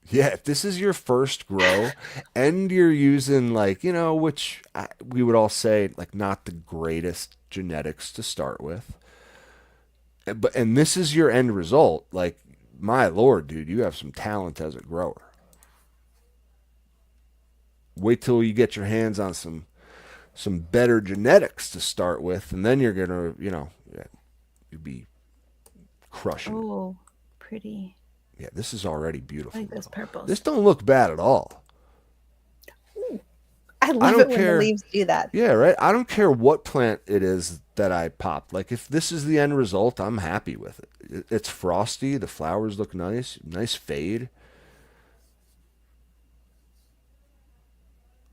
Yeah, if this is your first grow and you're using which we would all say not the greatest genetics to start with. And this is your end result, my Lord, dude, you have some talent as a grower. Wait till you get your hands on some better genetics to start with, and then you're gonna, you'd be crushing. Oh, pretty. Yeah, this is already beautiful. I like those purples. This don't look bad at all. Ooh, I love it when the leaves do that. Yeah, right. I don't care what plant it is that I pop. If this is the end result, I'm happy with it. It's frosty. The flowers look nice. Nice fade.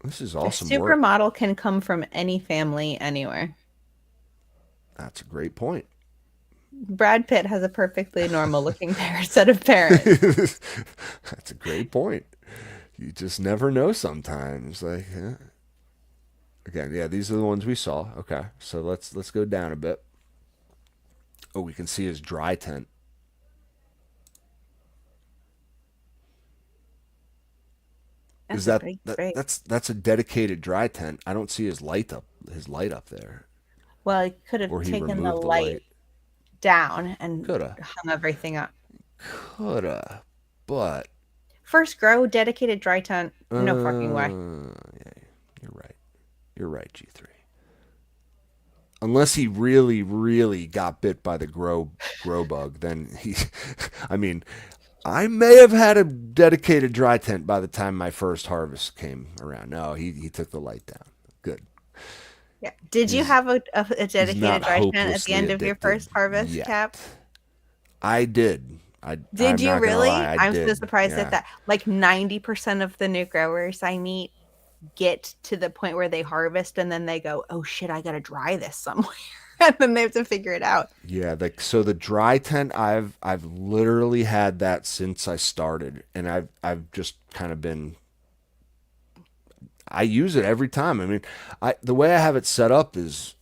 This is awesome. A supermodel can come from any family, anywhere. That's a great point. Brad Pitt has a perfectly normal-looking set of parents. That's a great point. You just never know sometimes. Again, yeah, these are the ones we saw. Okay, so let's go down a bit. Oh, we can see his dry tent. That's a dedicated dry tent? I don't see his light up there. Well, he could have taken the light down and hung everything up. Coulda, but first grow, dedicated dry tent, no fucking way. Yeah, you're right, G3. Unless he really, really got bit by the grow bug, then I may have had a dedicated dry tent by the time my first harvest came around. No, he took the light down. Good. Yeah. Did you He's have a he's dedicated not dry tent at the hopelessly end of your addicted first harvest, yet. Cap? I did. Did I'm you not gonna lie, really? I I'm so did. surprised at Yeah. that. Like 90% of the new growers I meet get to the point where they harvest and then they go, "Oh shit, I gotta dry this somewhere," and then they have to figure it out. Yeah, so the dry tent I've literally had that since I started, and I've just kind of been I use it every time. I mean, I the way I have it set up is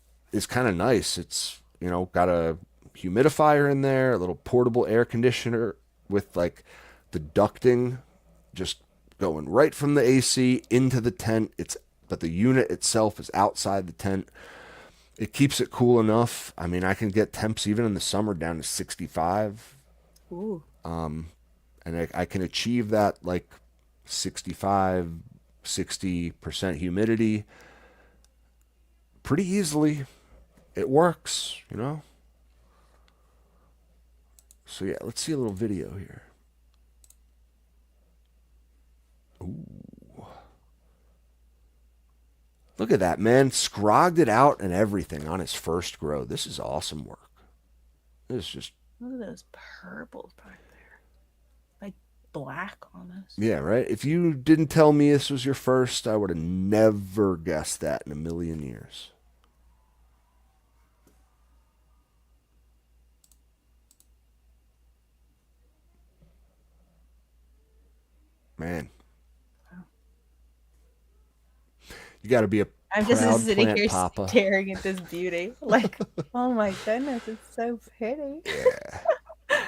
kind of nice. It's got a humidifier in there, a little portable air conditioner with like the ducting just going right from the AC into the tent. But the unit itself is outside the tent. It keeps it cool enough. I mean, I can get temps even in the summer down to 65, Ooh. and I can achieve that like 65, 60% humidity pretty easily. It works. So yeah, let's see a little video here. Ooh. Look at that, man. Scrogged it out and everything on his first grow. This is awesome work. This is just, Look at those purples back there. Like black almost. yeah, right? If you didn't tell me this was your first, I would have never guessed that in a million years. Man, you got to be a I'm proud just sitting plant here papa. staring at this beauty. Like, oh my goodness, it's so pretty. Yeah.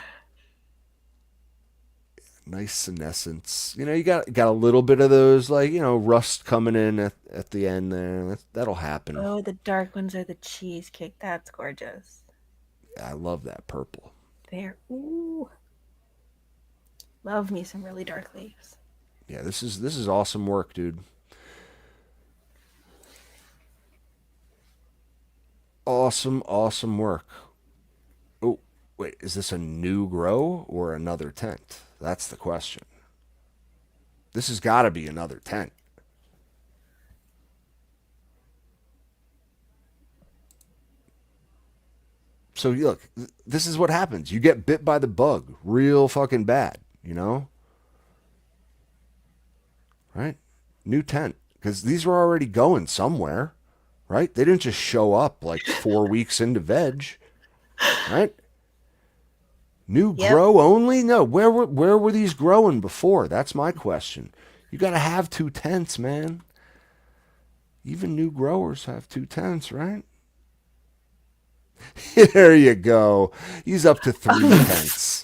Nice senescence. You got a little bit of those, like, rust coming in at the end there. That'll happen. Oh, the dark ones are the cheesecake. That's gorgeous. I love that purple. There. Ooh. Love me some really dark leaves. Yeah, this is awesome work, dude. Awesome, awesome work. Oh, wait, is this a new grow or another tent? That's the question. This has got to be another tent. So look, this is what happens. You get bit by the bug real fucking bad. Right? New tent. Because these were already going somewhere, right? They didn't just show up like 4 weeks into veg, right? New grow only? No. Where were these growing before? That's my question. You got to have two tents, man. Even new growers have two tents, right? There you go. He's up to 3 tents.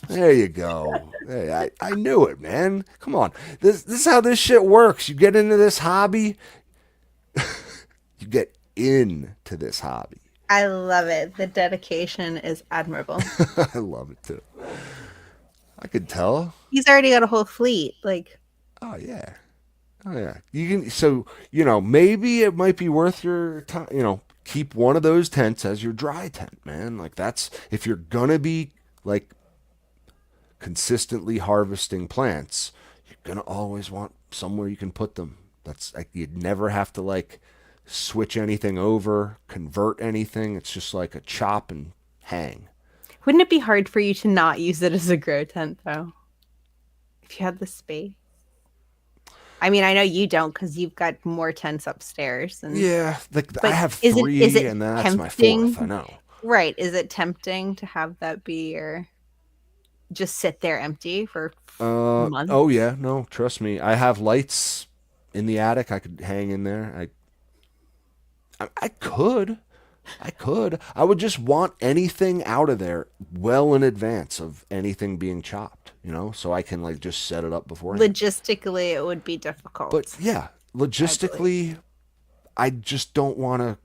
There you go. Hey, I knew it, man. Come on. This is how this shit works. You get into this hobby. You get into this hobby. I love it. The dedication is admirable. I love it too. I could tell. He's already got a whole fleet. Like, Oh yeah. Oh yeah. You can maybe it might be worth your time, keep one of those tents as your dry tent, man. Like that's if you're gonna be like consistently harvesting plants, you're gonna always want somewhere you can put them. That's like you'd never have to like switch anything over, convert anything. It's just like a chop and hang. wouldn't it be hard for you to not use it as a grow tent, though? If you had the space. I mean, I know you don't because you've got more tents upstairs. Yeah, like I But have is three, it and that's my tempting? fourth. I know. Right. Is it tempting to have that be your just sit there empty for months? Oh yeah, no, trust me. I have lights in the attic. I could hang in there. I could. I could. I would just want anything out of there well in advance of anything being chopped, so I can like just set it up beforehand. Logistically, it would be difficult. But yeah, logistically, I just don't want to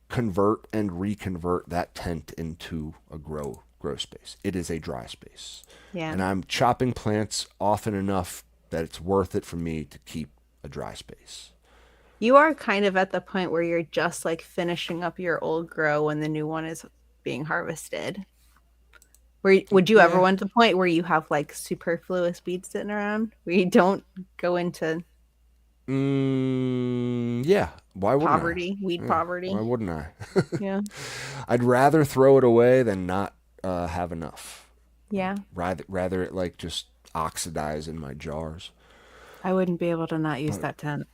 convert and reconvert that tent into a grow space. It is a dry space. Yeah. And I'm chopping plants often enough that it's worth it for me to keep a dry space. You are kind of at the point where you're just like finishing up your old grow when the new one is being harvested. Would you ever Yeah. want to point where you have like superfluous weeds sitting around where you don't go into Yeah. Why wouldn't I? poverty, weed Yeah. Why poverty? wouldn't I? Yeah. I'd rather throw it away than not have enough. Yeah. Rather it like just oxidize in my jars. I wouldn't be able to not use But that tent.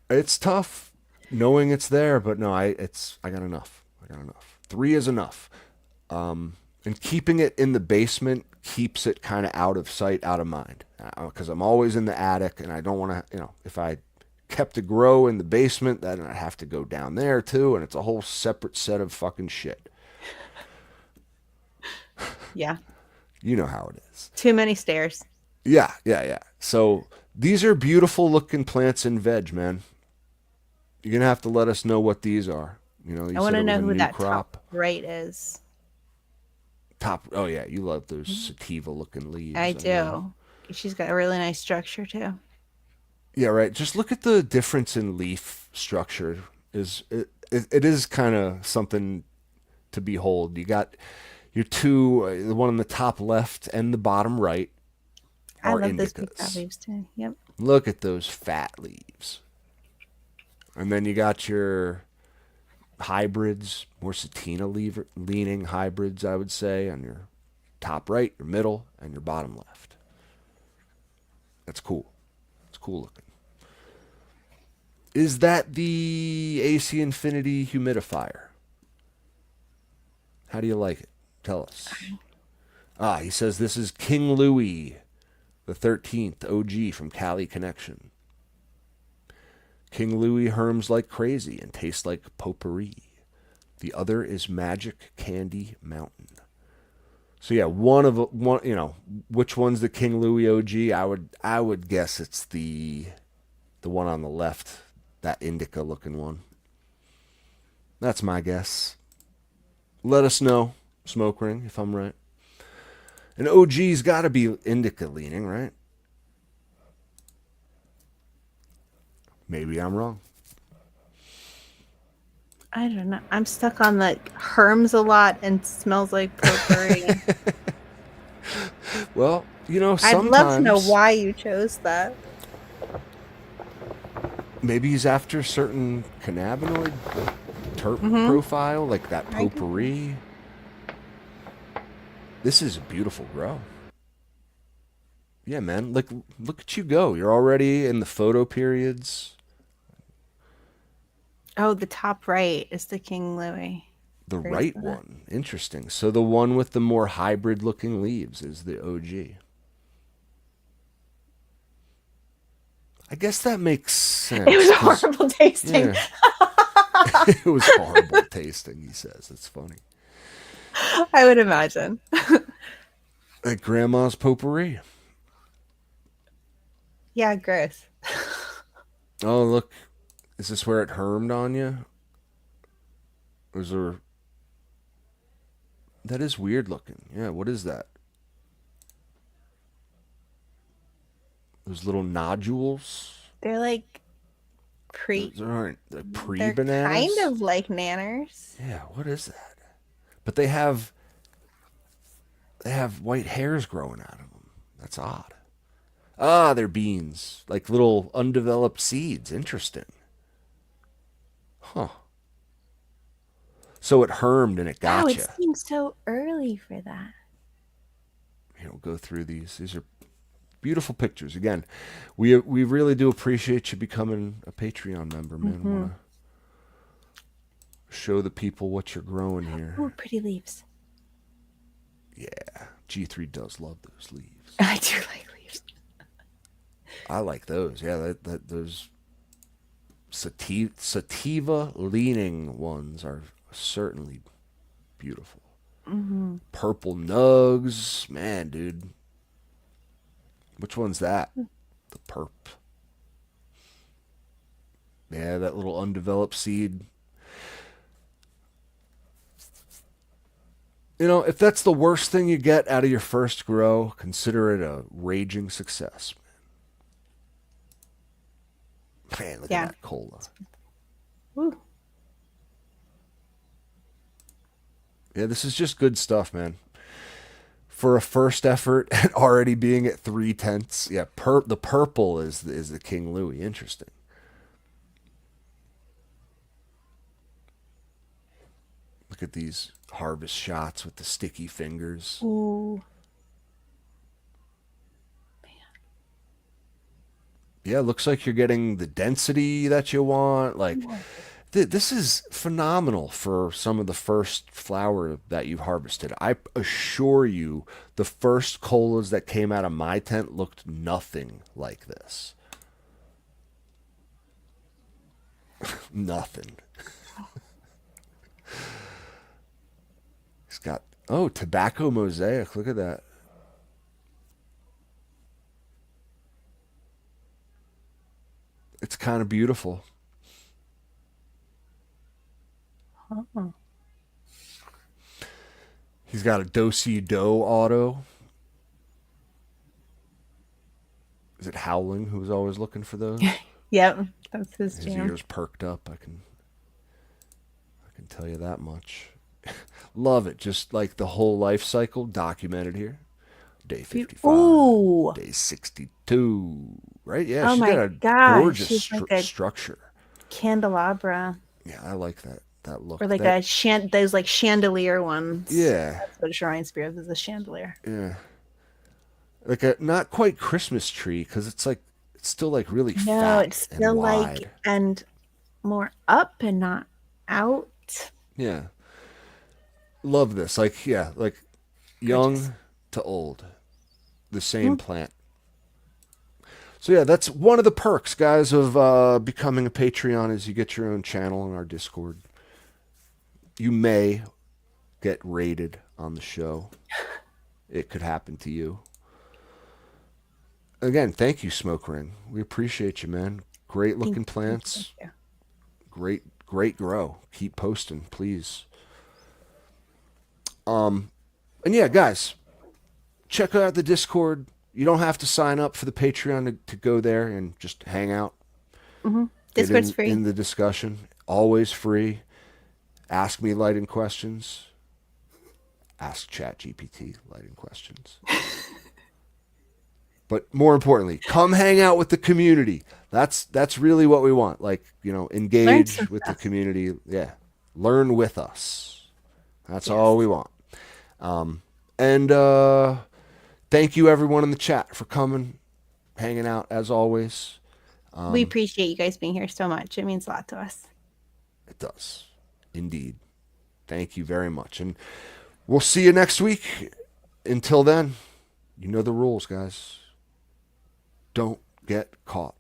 it's tough knowing it's there, but no, I got enough. I got enough. 3 is enough. And keeping it in the basement keeps it kind of out of sight, out of mind. Because I'm always in the attic, and I don't want to, if I kept a grow in the basement, then I'd have to go down there too, and it's a whole separate set of fucking shit. Yeah. You know how it is. Too many stairs. Yeah, yeah, yeah. So these are beautiful looking plants and veg, man. You're gonna have to let us know what these are. You I said want it to was know a who new that crop. top right is. Oh yeah, you love those sativa looking leaves. I know. do. She's got a really nice structure too. Yeah, right. Just look at the difference in leaf structure. It is kind of something to behold. You got your two, the one on the top left and the bottom right I are love those big fat indicas. leaves too. Yep. Look at those fat leaves. And then you got your hybrids, more sativa leaning hybrids, I would say, on your top right, your middle, and your bottom left. That's cool. It's cool looking. Is that the AC Infinity humidifier? How do you like it? Tell us. He says this is King Louis the 13th OG from Cali Connection. King Louis herms like crazy and tastes like potpourri. The other is Magic Candy Mountain. So yeah, one. Which one's the King Louis OG? I would guess it's the one on the left, that indica looking one. That's my guess. Let us know, Smoke Ring, if I'm right. An OG's got to be indica leaning, right? Maybe I'm wrong. I don't know. I'm stuck on the herms a lot and smells like potpourri. Well, sometimes I'd love to know why you chose that. maybe he's after a certain cannabinoid terp profile, like that potpourri. This is a beautiful grow. Yeah, man. Look at you go. You're already in the photo periods. Oh, the top right is the King Louis. The Where is right that? one. Interesting. So the one with the more hybrid looking leaves is the OG. I guess that makes sense. It was horrible tasting. Yeah. It was horrible tasting, he says. It's funny. I would imagine. Like grandma's potpourri. Yeah, gross. Oh, look. Is this where it hermed on you? Or is there... That is weird looking. Yeah, what is that? Those little nodules? They're like Those aren't the they're pre-bananas? kind of like nanners. Yeah, what is that? But they have white hairs growing out of them. That's odd. Ah, they're beans. Like little undeveloped seeds. Interesting. Huh. So it hermed and it Wow, gotcha. it seems so early for that. We'll go through these. These are beautiful pictures. Again, we really do appreciate you becoming a Patreon member, man. Want to show the people what you're growing here. Ooh, pretty leaves. Yeah, G3 does love those leaves. I do like leaves. I like those. Yeah, those sativa leaning ones are certainly beautiful. Purple nugs, man, dude. Which one's that? The perp. Yeah, that little undeveloped seed. If that's the worst thing you get out of your first grow, consider it a raging success. Man, look at that cola. Woo. Yeah, this is just good stuff, man. for a first effort and already being at 3/10. Yeah, the purple is the King Louis. Interesting. Look at these harvest shots with the sticky fingers. Ooh. Yeah, looks like you're getting the density that you want. Like, this is phenomenal for some of the first flower that you've harvested. I assure you, the first colas that came out of my tent looked nothing like this. Nothing. He's got, oh, tobacco mosaic. Look at that. It's kind of beautiful. Oh. He's got a do-si-do auto. Is it Howling who's always looking for those? Yep, that's his His jam. ears perked up. I can tell you that much. Love it. Just like the whole life cycle documented here. Day 55. Ooh. Day 62. Right? Yeah, Oh she's my got a gosh, gorgeous she's like a structure. candelabra. Yeah, I like that look. Or like those like chandelier ones. Yeah. That's what Shrine Spear is, a chandelier. Yeah. Like a not quite Christmas tree because it's still like really No, fat it's and still wide. like and more up and not out. Yeah. Love this. Like, yeah, like young to old. The same plant. So yeah, that's one of the perks, guys, of becoming a Patreon is you get your own channel in our Discord. You may get rated on the show. It could happen to you. Again, thank you, Smoke Ring. We appreciate you, man. Great looking plants. Thank you. Great grow. Keep posting, please. And yeah, guys, check out the Discord. You don't have to sign up for the Patreon to go there and just hang out. Mm-hmm. Discord's free. In the discussion. Always free. Ask me lighting questions. Ask ChatGPT lighting questions. But more importantly, come hang out with the community. That's really what we want. Like, engage with the community. Yeah. Learn with us. That's all we want. And thank you everyone in the chat for coming, hanging out as always. We appreciate you guys being here so much. It means a lot to us. It does. Indeed. Thank you very much. And we'll see you next week. Until then, you know the rules, guys. Don't get caught.